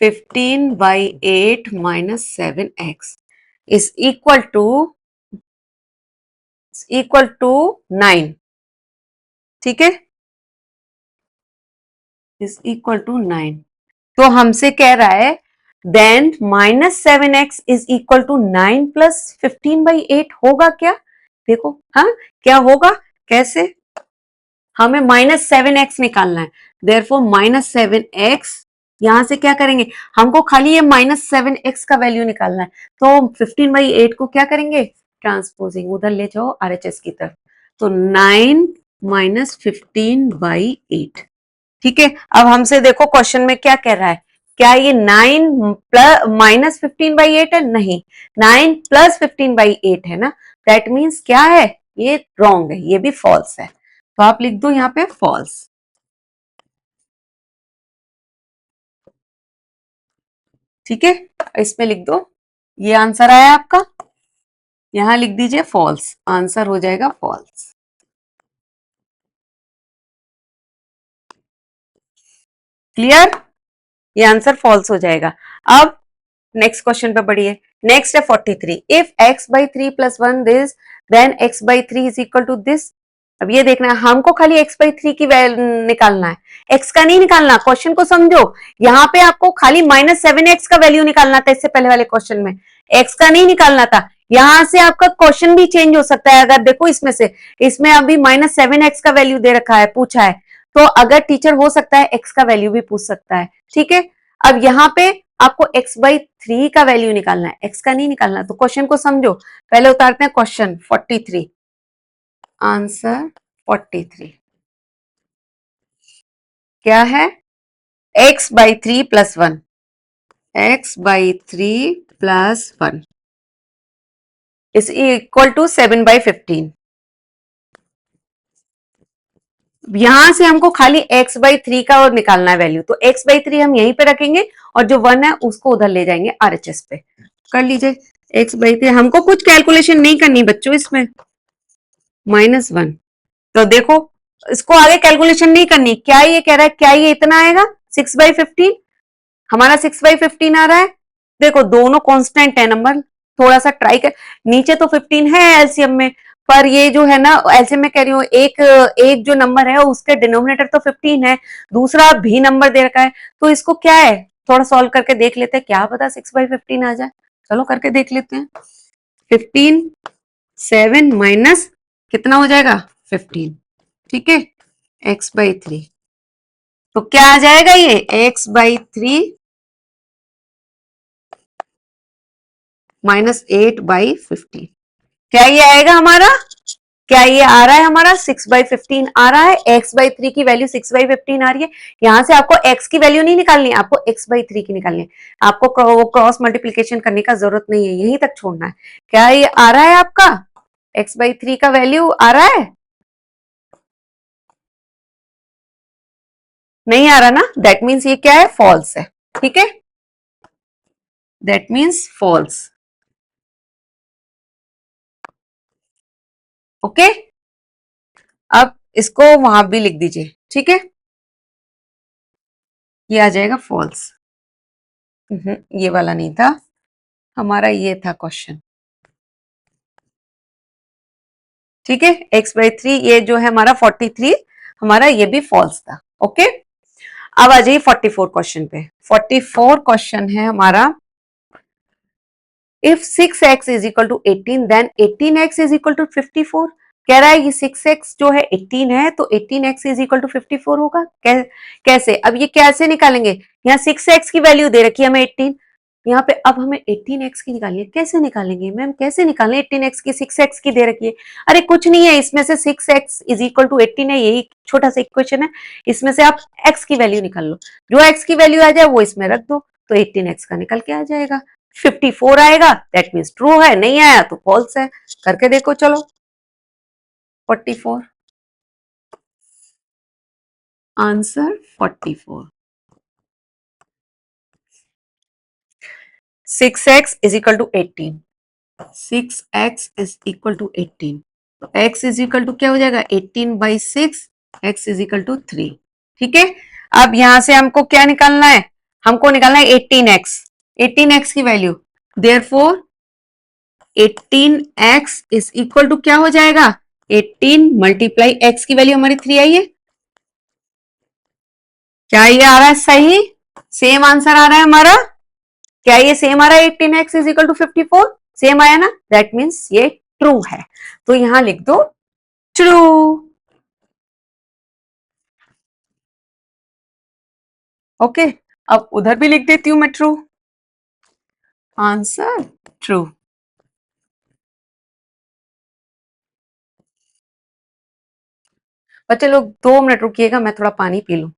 15/8 minus 7x is equal to 9। ठीक है, इज इक्वल टू 9। तो हमसे कह रहा है then minus 7x is equal to 9 plus 15/8 होगा क्या, देखो हाँ क्या होगा, कैसे, हमें -7x निकालना है। देयरफॉर -7x, यहां से क्या करेंगे, हमको खाली ये -7x का वैल्यू निकालना है, तो 15/8 को क्या करेंगे, ट्रांसपोजिंग उधर ले जाओ RHS की तरफ, तो 9 माइनस 15/8। ठीक है, अब हमसे देखो क्वेश्चन में क्या कह रहा है, क्या ये 9 प्लस माइनस 15/8 है, नहीं, 9 प्लस 15/8 है ना, दैट मीन्स क्या है, ये रॉन्ग है, ये भी फॉल्स है, तो आप लिख दो यहाँ पे फॉल्स। ठीक है, इसमें लिख दो, ये आंसर आया आपका, यहां लिख दीजिए फॉल्स, आंसर हो जाएगा फॉल्स। क्लियर, ये आंसर फॉल्स हो जाएगा। अब नेक्स्ट क्वेश्चन पे बढ़िए, नेक्स्ट है 43, if x/3 plus 1 this then x/3 is equal to this. अब ये देखना है, हमको खाली x/3 की वैल्यू निकालना है, x का नहीं निकालना, क्वेश्चन को समझो, यहाँ पे आपको खाली -7x का वैल्यू निकालना था, इससे पहले वाले क्वेश्चन में x का नहीं निकालना था। यहां से आपका क्वेश्चन भी चेंज हो सकता है, अगर देखो इसमें से, इसमें अभी -7x का वैल्यू दे रखा है, पूछा है, तो अगर टीचर हो सकता है x का वैल्यू भी पूछ सकता है। ठीक है, अब यहाँ पे आपको x/3 का वैल्यू निकालना है, x का नहीं निकालना, तो क्वेश्चन को समझो, पहले उतारते हैं क्वेश्चन 43, आंसर 43 क्या है, x/3 plus 1, x/3 plus 1 is equal to 7/15। यहां से हमको खाली x/3 का और निकालना है वैल्यू, तो x/3 हम यहीं पे रखेंगे और जो 1 है उसको उधर ले जाएंगे RHS पे। कर लीजिए, x/3 हमको कुछ कैलकुलेशन नहीं करनी बच्चों इसमें, -1, तो देखो इसको आगे कैलकुलेशन नहीं करनी, क्या ये कह रहा है, क्या ये इतना आएगा 6/15, हमारा 6/15 आ रहा है। देखो दोनों कांस्टेंट है नंबर, थोड़ा सा ट्राई कर, नीचे तो 15 है एलसीएम में, पर ये जो है ना एलसीएम में कह रही हूँ, एक एक जो नंबर है उसके डिनोमिनेटर तो 15 है, दूसरा भी नंबर दे रखा है, तो इसको क्या है, थोड़ा सॉल्व करके देख लेते हैं, क्या पता 6/15 आ जाए, चलो करके देख लेते हैं। 15 7 माइनस कितना हो जाएगा 15, ठीक है, x/3, तो क्या आ जाएगा ये x/3 -8/15, क्या ये आएगा हमारा, क्या ये आ रहा है हमारा 6/15 आ रहा है, x/3 की वैल्यू 6/15 आ रही है, यहां से आपको x की वैल्यू नहीं निकालनी है, आपको x/3 की निकालनी है, आपको वो क्रॉस मल्टीप्लीकेशन करने का जरूरत नहीं है, यहीं तक छोड़ना है। क्या ये आ रहा है आपका, x/3 का वैल्यू आ रहा है? नहीं आ रहा ना, दैट मीन्स ये क्या है, फॉल्स है। ठीक है, दैट मीन्स फॉल्स। ओके, अब इसको वहां भी लिख दीजिए। ठीक है, ये आ जाएगा फॉल्स। ये वाला नहीं था हमारा, ये था क्वेश्चन। ठीक है, x/3 ये जो है हमारा 43, हमारा ये भी फॉल्स था। ओके, अब आ जाइए 44 क्वेश्चन पे। 44 क्वेश्चन है हमारा, if 6x is equal to 18 then 18x is equal to 54। कह रहा है ये 6x जो है 18 है, तो 18x इज इक्वल टू 54 होगा। कैसे, अब ये कैसे निकालेंगे? यहाँ 6x की वैल्यू दे रखी है हमें 18, यहाँ पे अब हमें 18x की निकालनी है। कैसे निकालेंगे मैम, कैसे निकालें 18x की? 6x की दे रखी है। अरे कुछ नहीं है, इसमें से 6x इज इक्वल टू 18 है, यही छोटा सा इक्वेशन है। इसमें से आप x की वैल्यू निकाल लो, जो x की वैल्यू आ जाए वो इसमें रख दो, तो 18x का निकल के आ जाएगा। 54 आएगा, दैट मीन्स ट्रू है, नहीं आया तो फॉल्स है। करके देखो चलो। 44, answer 44। 6x is equal to 18, 6x is equal to 18, तो x इज इक्वल टू क्या हो जाएगा, 18/6, x इज इक्वल टू 3। ठीक है, अब यहां से हमको क्या निकालना है, हमको निकालना है 18x, 18x की value. Therefore 18x is equal to क्या हो जाएगा, 18 मल्टीप्लाई x की वैल्यू हमारी 3 आई है। क्या ये आ रहा है सही, सेम आंसर आ रहा है हमारा? क्या ये सेम आ रहा है, 18x is equal to 54? Same आया ना, दैट मीन्स ये ट्रू है। तो यहां लिख दो ट्रू। ओके, अब उधर भी लिख देती हूं मैं ट्रू, आंसर ट्रू। बच्चे लोग 2 मिनट रुकिएगा, मैं थोड़ा पानी पी लूं।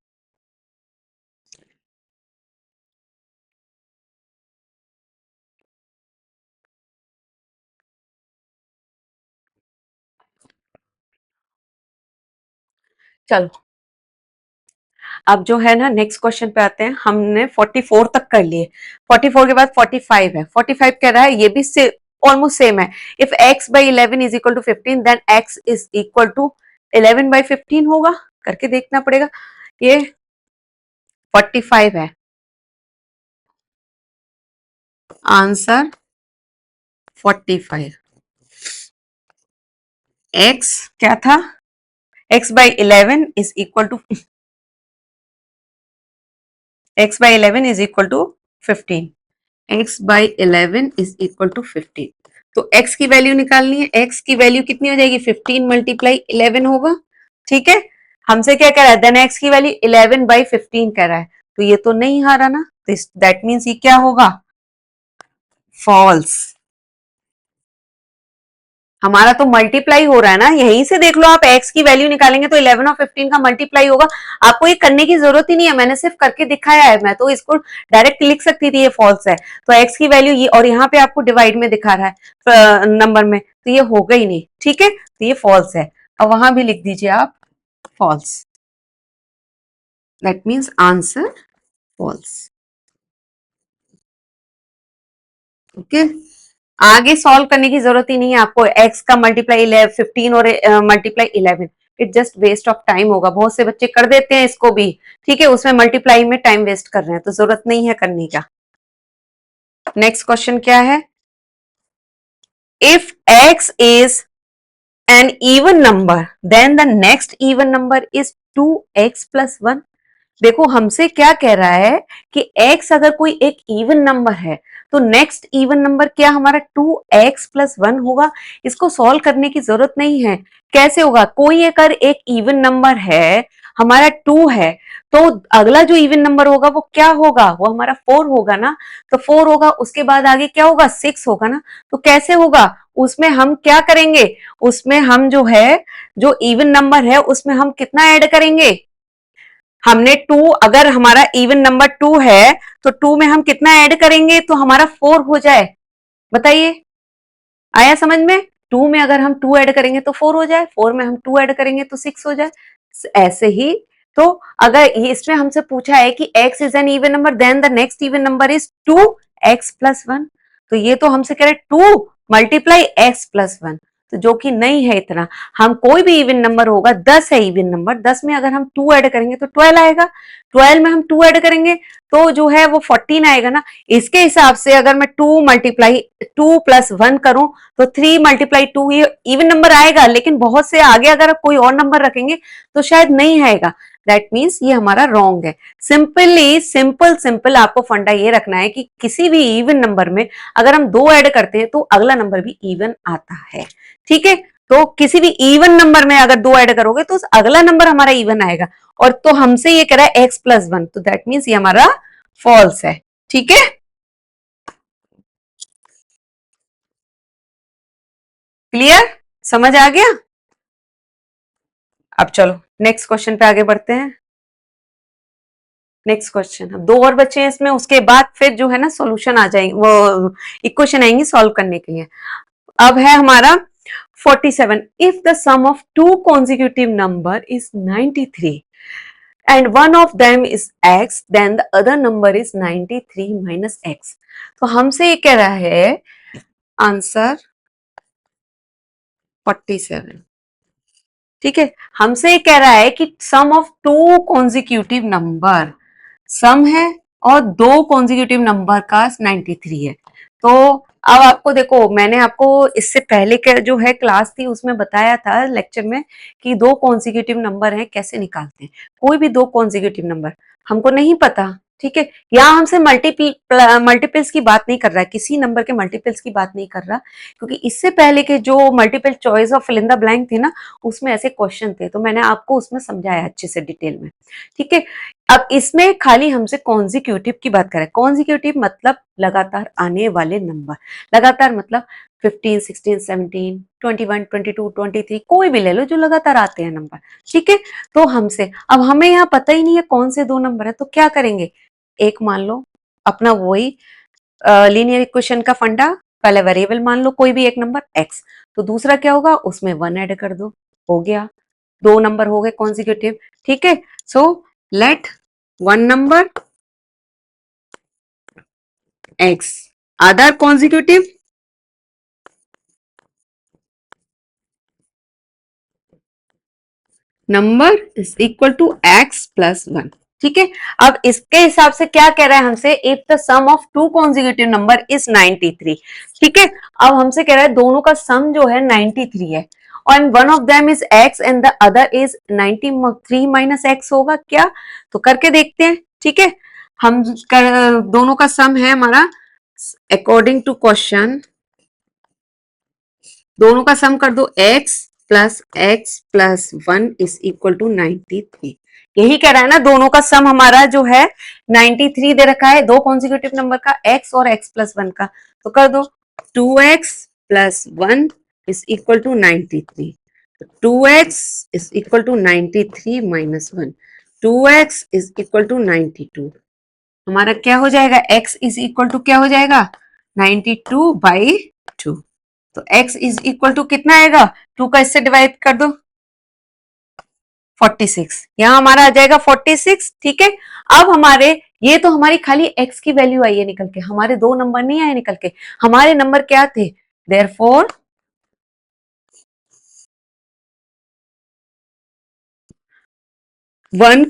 चलो, अब जो है ना नेक्स्ट क्वेश्चन पे आते हैं। हमने 44 तक कर लिए, 44 के बाद 45 है। 45 कह रहा है, ये भी से ऑलमोस्ट सेम है। If x/11 is equal to 15 then x is equal to 11/15 होगा। करके देखना पड़ेगा। ये 45 है, आंसर 45। x क्या था, x/11 is equal to, x/11 is equal to 15, x/11 is equal to 15। तो x की वैल्यू निकालनी है, x की वैल्यू कितनी हो जाएगी, 15 मल्टीप्लाई 11 होगा। ठीक है, हमसे क्या कह रहा है, देन x की वैल्यू 11/15 कह रहा है, तो ये तो नहीं आ रहा ना, दैट मीन्स ये क्या होगा, फॉल्स। हमारा तो मल्टीप्लाई हो रहा है ना, यहीं से देख लो आप, x की वैल्यू निकालेंगे तो 11 और 15 का मल्टीप्लाई होगा। आपको ये करने की जरूरत ही नहीं है, मैंने सिर्फ करके दिखाया है। मैं तो इसको डायरेक्ट लिख सकती थी, ये फॉल्स है। तो x की वैल्यू ये, और यहाँ पे आपको डिवाइड में दिखा रहा है नंबर में, तो ये होगा ही नहीं। ठीक है, तो ये फॉल्स है। अब वहां भी लिख दीजिए आप false, that means answer false. Okay, आगे सॉल्व करने की जरूरत ही नहीं है आपको, x का मल्टीप्लाई 15 और multiply 11, it just waste of time होगा। बहुत से बच्चे कर देते हैं इसको भी, ठीक है, उसमें मल्टीप्लाई में टाइम वेस्ट कर रहे हैं, तो जरूरत नहीं है करने का। नेक्स्ट क्वेश्चन क्या है, if x is an even number then the next even number is 2x plus 1। देखो हमसे क्या कह रहा है कि x अगर कोई एक इवन नंबर है, तो नेक्स्ट इवन नंबर क्या हमारा 2x प्लस 1 होगा। इसको सॉल्व करने की जरूरत नहीं है। कैसे होगा, कोई अगर एक इवन नंबर है, हमारा 2 है, तो अगला जो इवन नंबर होगा वो क्या होगा, वो हमारा 4 होगा ना। तो 4 होगा, उसके बाद आगे क्या होगा, 6 होगा ना। तो कैसे होगा, उसमें हम क्या करेंगे, उसमें हम जो है, जो इवन नंबर है उसमें हम कितना ऐड करेंगे, हमने 2, अगर हमारा इवन नंबर 2 है तो 2 में हम कितना ऐड करेंगे तो हमारा 4 हो जाए। बताइए, आया समझ में? 2 में अगर हम 2 ऐड करेंगे तो 4 हो जाए, 4 में हम 2 ऐड करेंगे तो 6 हो जाए, ऐसे ही। तो अगर ये इसमें हमसे पूछा है कि x is an even number then the next even number is 2x plus 1, तो ये तो हमसे कह रहे 2 मल्टीप्लाई x प्लस 1, तो जो कि नहीं है इतना। हम कोई भी इवन नंबर होगा, 10 है इवन नंबर, 10 में अगर हम 2 ऐड करेंगे तो 12 आएगा, 12 में हम 2 ऐड करेंगे तो जो है वो 14 आएगा ना। इसके हिसाब से अगर मैं 2 मल्टीप्लाई 2 प्लस 1 करूं तो 3 मल्टीप्लाई 2, ये इवन नंबर आएगा, लेकिन बहुत से आगे अगर आप कोई और नंबर रखेंगे तो शायद नहीं आएगा। दैट मीन्स ये हमारा रॉन्ग है। सिंपली सिंपल आपको फंडा ये रखना है कि किसी भी इवन नंबर में अगर हम 2 ऐड करते हैं तो अगला नंबर भी इवन आता है, ठीक है। तो किसी भी इवन नंबर में अगर 2 ऐड करोगे तो अगला नंबर हमारा इवन आएगा, और तो हमसे ये कह रहा है x प्लस 1, तो दैट मीन्स ये हमारा फॉल्स है, ठीक है। क्लियर, समझ आ गया। अब चलो नेक्स्ट क्वेश्चन पे आगे बढ़ते हैं। नेक्स्ट क्वेश्चन, अब 2 और बच्चे हैं इसमें, उसके बाद फिर जो है ना सॉल्यूशन आ जाएंगे, वो इक्वेशन आएंगी सॉल्व करने के लिए। अब है हमारा 47, if the sum of two consecutive number is 93 and one of them is x, then the other number is 93 minus x। तो हमसे ये कह रहा है आंसर 47, ठीक है। हमसे ये कह रहा है कि सम ऑफ टू कॉन्जिक्यूटिव नंबर, सम है और 2 कॉन्जिक्यूटिव नंबर का 93 है। तो अब आपको देखो, मैंने आपको इससे पहले के जो है क्लास थी उसमें बताया था लेक्चर में कि 2 कॉन्जिक्यूटिव नंबर हैं कैसे निकालते हैं। कोई भी 2 कॉन्जिक्यूटिव नंबर हमको नहीं पता, ठीक है। यहाँ हमसे मल्टीपल्स की बात नहीं कर रहा है, किसी नंबर के मल्टीपल्स की बात नहीं कर रहा, क्योंकि इससे पहले के जो multiple choice of fill in the blank थे ना, उसमें ऐसे क्वेश्चन थे, तो मैंने आपको उसमें समझाया अच्छे से डिटेल में, ठीक है। अब इसमें खाली हमसे कॉन्जिक्यूटिव की बात करें, कॉन्जिक्यूटिव मतलब लगातार आने वाले नंबर, लगातार मतलब 15, 16, 17, 21, 22, 23, कोई भी ले लो जो लगातार आते हैं नंबर, ठीक है। तो हमसे अब हमें यहाँ पता ही नहीं है कौन से 2 नंबर है, तो क्या करेंगे, एक मान लो अपना वही लीनियर इक्वेशन का फंडा, पहले वेरिएबल मान लो कोई भी एक नंबर x, तो दूसरा क्या होगा, उसमें 1 ऐड कर दो, हो गया, 2 नंबर हो गए कॉन्जिक्यूटिव, ठीक है। So let 1 number x other consecutive number is equal to x plus 1, ठीक है। अब इसके हिसाब से क्या कह रहा है हमसे, if the sum of two consecutive number is 93, ठीक है। अब हमसे कह रहा है दोनों का सम जो है 93 है, और one of them is x and the other is 93 minus x होगा क्या, तो करके देखते हैं, ठीक है। हम दोनों का सम है हमारा अकॉर्डिंग टू क्वेश्चन, दोनों का सम कर दो, x plus 1 is equal to 93, यही कह रहा है ना, दोनों का सम हमारा जो है 93 दे रखा है, 2 कॉन्जिक्यूटिव नंबर का, x और x प्लस 1 का, तो कर दो 2x plus 1 is equal to 93, 2x is equal to 93 minus 1, 2x is equal to 92, हमारा क्या हो जाएगा, x इज इक्वल टू क्या हो जाएगा 92/2, तो x इज इक्वल टू कितना आएगा, 2 का इससे डिवाइड कर दो 46, यहां हमारा आ जाएगा 46, ठीक है। अब हमारे ये तो हमारी खाली x की वैल्यू आई है निकल के, हमारे 2 नंबर नहीं आए निकल के, हमारे नंबर क्या थे, therefore one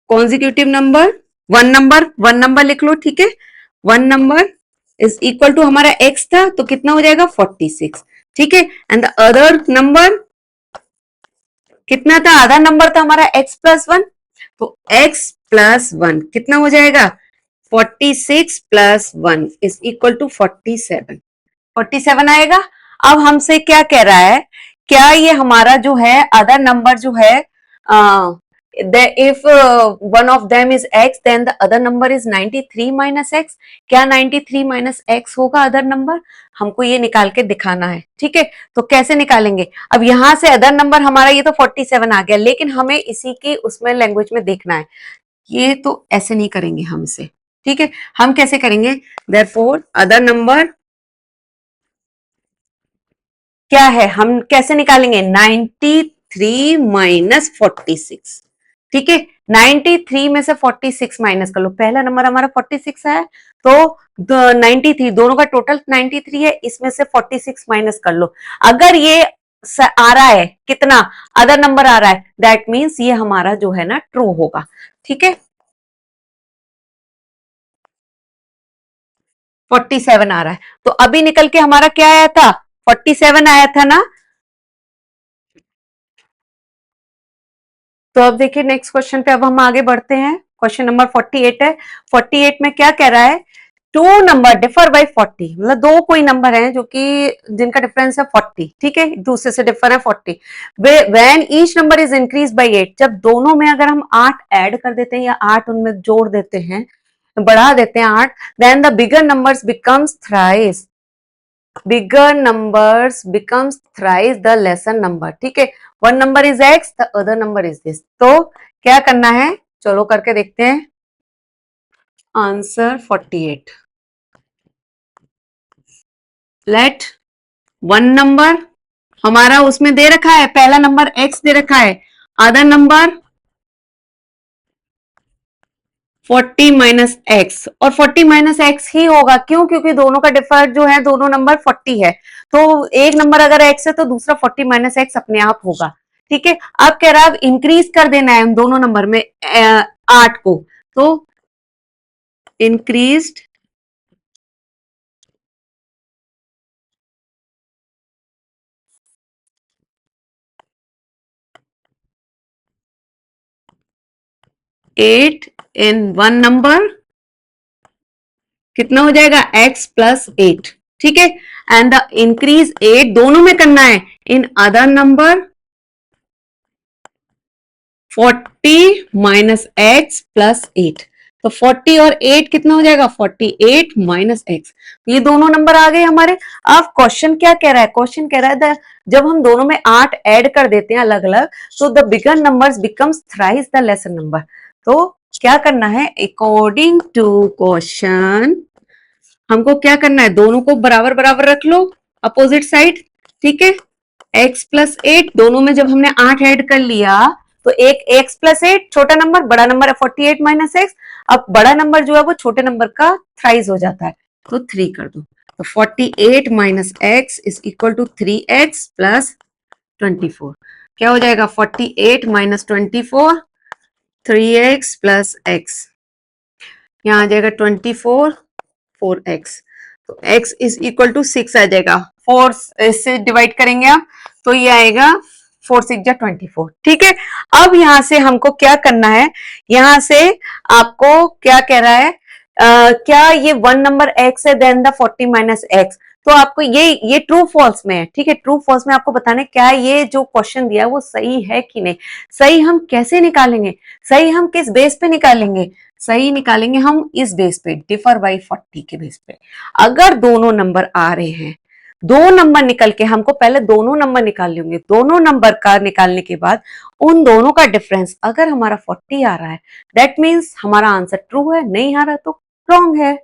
consecutive number, one number लिख लो, ठीक है। 1 नंबर इज इक्वल टू हमारा x था तो कितना हो जाएगा 46, ठीक है। एंड द अदर नंबर कितना था, आधा नंबर था हमारा x प्लस 1, तो x प्लस 1 कितना हो जाएगा 46 प्लस 1 इज इक्वल टू 47, 47 आएगा। अब हमसे क्या कह रहा है, क्या ये हमारा जो है अदर नंबर जो है, if one of them is x then the other number is 93 minus x, क्या 93 माइनस x होगा अदर नंबर, हमको ये निकाल के दिखाना है, ठीक है। तो कैसे निकालेंगे, अब यहां से अदर नंबर हमारा ये तो 47 आ गया, लेकिन हमें इसी की उसमें लैंग्वेज में देखना है, ये तो ऐसे नहीं करेंगे हमसे, ठीक है। हम कैसे करेंगे, देयरफॉर अदर नंबर क्या है, हम कैसे निकालेंगे, 93 माइनस 46। ठीक है, 93 में से 46 माइनस कर लो, पहला नंबर हमारा 46 है, तो 93, दोनों का टोटल 93 है, इसमें से 46 माइनस कर लो। अगर ये आ रहा है कितना, अदर नंबर आ रहा है, दैट मीन्स ये हमारा जो है ना ट्रू होगा। ठीक है, 47 आ रहा है, तो अभी निकल के हमारा क्या आया था, 47 आया था ना। तो अब देखिए नेक्स्ट क्वेश्चन पे अब हम आगे बढ़ते हैं। क्वेश्चन नंबर 48 है। 48 में क्या कह रहा है, टू नंबर डिफर बाई 40, मतलब दो कोई नंबर है जो कि जिनका डिफरेंस है 40। ठीक है, दूसरे से डिफर है 40। When each number is increase by 8, जब दोनों में अगर हम 8 ऐड कर देते हैं या 8 उनमें जोड़ देते हैं, बढ़ा देते हैं 8, then the bigger numbers becomes thrice, bigger numbers becomes thrice the lesser number। ठीक है, one number is x, the other number is this। तो क्या करना है, चलो करके देखते हैं। आंसर 48, लेट वन नंबर हमारा उसमें दे रखा है, पहला नंबर x दे रखा है, अदर नंबर 40 माइनस एक्स, और 40 माइनस एक्स ही होगा, क्यों, क्योंकि दोनों का डिफर जो है, दोनों नंबर 40 है, तो एक नंबर अगर एक्स है तो दूसरा 40 माइनस एक्स अपने आप होगा। ठीक है, अब कह रहा है अब इंक्रीज कर देना है उन दोनों नंबर में 8 को, तो इंक्रीज 8 इन वन नंबर, कितना हो जाएगा, x प्लस 8। ठीक है, एंड द इंक्रीज 8 दोनों में करना है, in other number 40 minus x plus 8। तो 40 और 8 कितना हो जाएगा, 48 माइनस एक्स। ये दोनों नंबर आ गए हमारे। अब क्वेश्चन क्या कह रहा है, क्वेश्चन कह रहा है जब हम दोनों में 8 ऐड कर देते हैं अलग अलग, तो the bigger numbers becomes thrice the lesser number. तो क्या करना है, अकॉर्डिंग टू क्वेश्चन हमको क्या करना है, दोनों को बराबर बराबर रख लो, अपोजिट साइड। ठीक है, x प्लस 8, दोनों में जब हमने 8 ऐड कर लिया, तो एक x प्लस 8 छोटा नंबर, बड़ा नंबर है 48 माइनस एक्स। अब बड़ा नंबर जो है वो छोटे नंबर का थ्राइस हो जाता है, तो 3 कर दो, तो 48 minus x is equal to 3x plus 24। क्या हो जाएगा, 48 माइनस 24, 3x प्लस x, यहाँ आ जाएगा 24, 4x, तो x इज इक्वल टू 6 आ जाएगा। 4 से डिवाइड करेंगे आप, तो ये आएगा 4 6 जा 24। ठीक है, अब यहां से हमको क्या करना है, यहां से आपको क्या कह रहा है, क्या ये वन नंबर x है देन द 40 माइनस एक्स, तो आपको ये ट्रू फॉल्स में है। ठीक है, ट्रू फॉल्स में आपको बताना है क्या ये जो क्वेश्चन दिया है वो सही है कि नहीं। सही हम कैसे निकालेंगे, सही हम किस बेस पे निकालेंगे, सही निकालेंगे हम इस बेस पे, डिफर बाई 40 के बेस पे। अगर दोनों नंबर आ रहे हैं, दो नंबर निकल के, हमको पहले दोनों नंबर निकाल लेंगे, दोनों नंबर का निकालने के बाद उन दोनों का डिफरेंस अगर हमारा 40 आ रहा है, दैट मीन्स हमारा आंसर ट्रू है, नहीं आ रहा तो रॉन्ग है।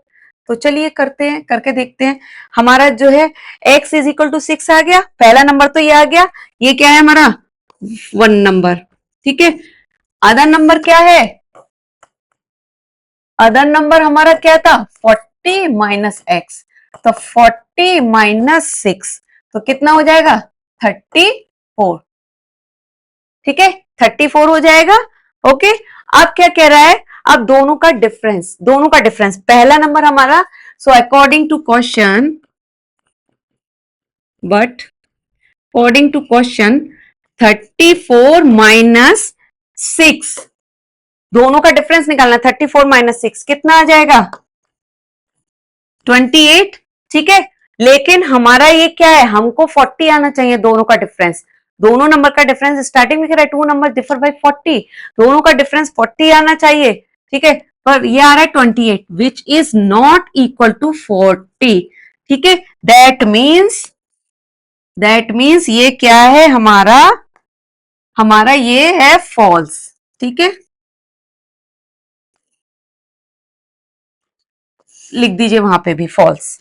तो चलिए करते हैं, करके देखते हैं। हमारा जो है x इज इक्वल टू 6 आ गया, पहला नंबर तो ये आ गया, ये क्या है हमारा, वन नंबर। ठीक है, अदर नंबर क्या है, अदर नंबर हमारा क्या था, 40 माइनस एक्स, तो 40 माइनस 6, तो कितना हो जाएगा, 34। ठीक है, 34 हो जाएगा। ओके, अब क्या कह रहा है, अब दोनों का डिफरेंस, दोनों का डिफरेंस, पहला नंबर हमारा, so according to question, but according to question 34 minus 6, दोनों का डिफरेंस निकालना, 34 माइनस 6 कितना आ जाएगा, 28। ठीक है, लेकिन हमारा ये क्या है, हमको 40 आना चाहिए, दोनों का डिफरेंस, दोनों नंबर का डिफरेंस स्टार्टिंग में कह रहा है टू नंबर डिफर बाय 40, दोनों का डिफरेंस 40 आना चाहिए। ठीक है, पर ये आ रहा है 28 which is not equal to 40। ठीक है, दैट मीन्स ये क्या है हमारा, हमारा ये है फॉल्स। ठीक है, लिख दीजिए वहां पे भी फॉल्स।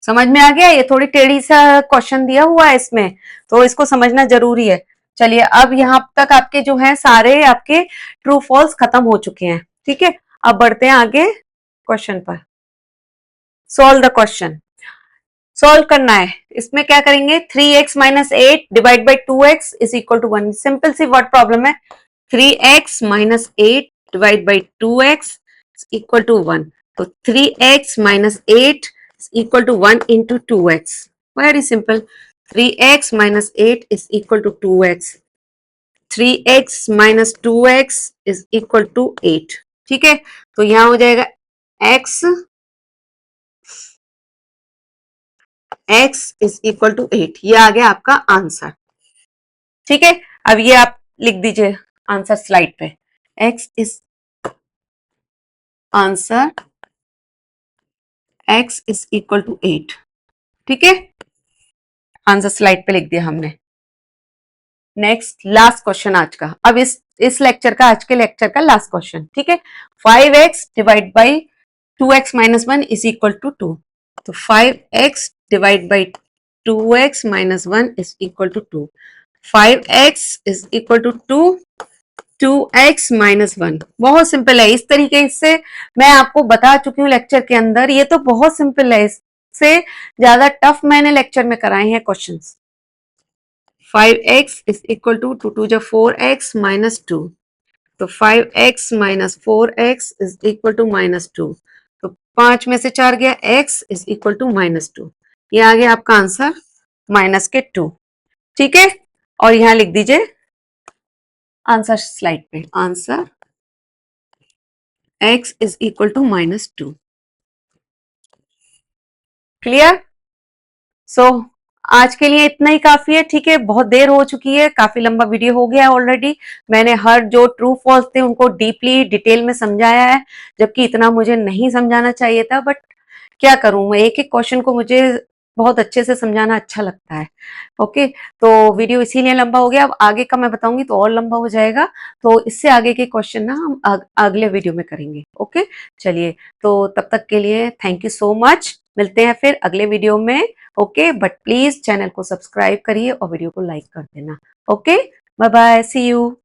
समझ में आ गया? ये थोड़ी टेढ़ी सा क्वेश्चन दिया हुआ है इसमें, तो इसको समझना जरूरी है। चलिए, अब यहाँ तक आपके जो है सारे आपके ट्रू फॉल्स खत्म हो चुके हैं। ठीक है, अब बढ़ते हैं आगे क्वेश्चन पर। Solve the question. सॉल्व करना है। इसमें क्या करेंगे, 3x minus 8 divide by 2x is equal to 1। Simple सी वर्ड प्रॉब्लम है। 3x minus 8 divide by 2x equal to 1। तो 3x minus 8 equal to 1 into 2x। Very simple. 3x minus 8 is equal to 2x। 3x minus 2x is equal to 8। ठीक है, तो यहां हो जाएगा x is equal to 8। ये आ गया आपका आंसर। ठीक है, अब ये आप लिख दीजिए आंसर स्लाइड पे। x is answer, x is equal to 8। ठीक है, आंसर स्लाइड पे लिख दिया हमने। नेक्स्ट लास्ट क्वेश्चन आज का। अब इस लेक्चर का, आज के लेक्चर का लास्ट क्वेश्चन। ठीक है, 5x divide by 2x minus 1 is equal to 2। तो 5x divide by 2x minus 1 is equal to 2। 5x is equal to 2, 2x minus 1। बहुत सिंपल है। इस तरीके से मैं आपको बता चुकी हूँ लेक्चर के अंदर। ये तो बहुत सिंपल है, इससे ज्यादा टफ मैंने लेक्चर में कराए हैं questions. 5x is equal to 2 2 जा 4x माइनस 2। तो 5x minus 4x is equal to minus 2। तो 5 में से 4 गया, x is equal to minus 2। ये आ गया आपका आंसर माइनस के 2। ठीक है, और यहां लिख दीजिए आंसर स्लाइड पे, answer x is equal to minus 2। Clear? So आज के लिए इतना ही काफी है। ठीक है, बहुत देर हो चुकी है, काफी लंबा वीडियो हो गया है ऑलरेडी। मैंने हर जो ट्रू फॉल्स थे उनको डीपली डिटेल में समझाया है, जबकि इतना मुझे नहीं समझाना चाहिए था, बट क्या करूं मैं, एक एक क्वेश्चन को मुझे बहुत अच्छे से समझाना अच्छा लगता है। ओके, तो वीडियो इसीलिए लंबा हो गया। अब आगे का मैं बताऊंगी तो और लंबा हो जाएगा, तो इससे आगे के क्वेश्चन ना हम अगले वीडियो में करेंगे। ओके, चलिए, तो तब तक के लिए थैंक यू सो मच। मिलते हैं फिर अगले वीडियो में। ओके, बट प्लीज चैनल को सब्सक्राइब करिए और वीडियो को लाइक कर देना। Okay, bye bye, see you.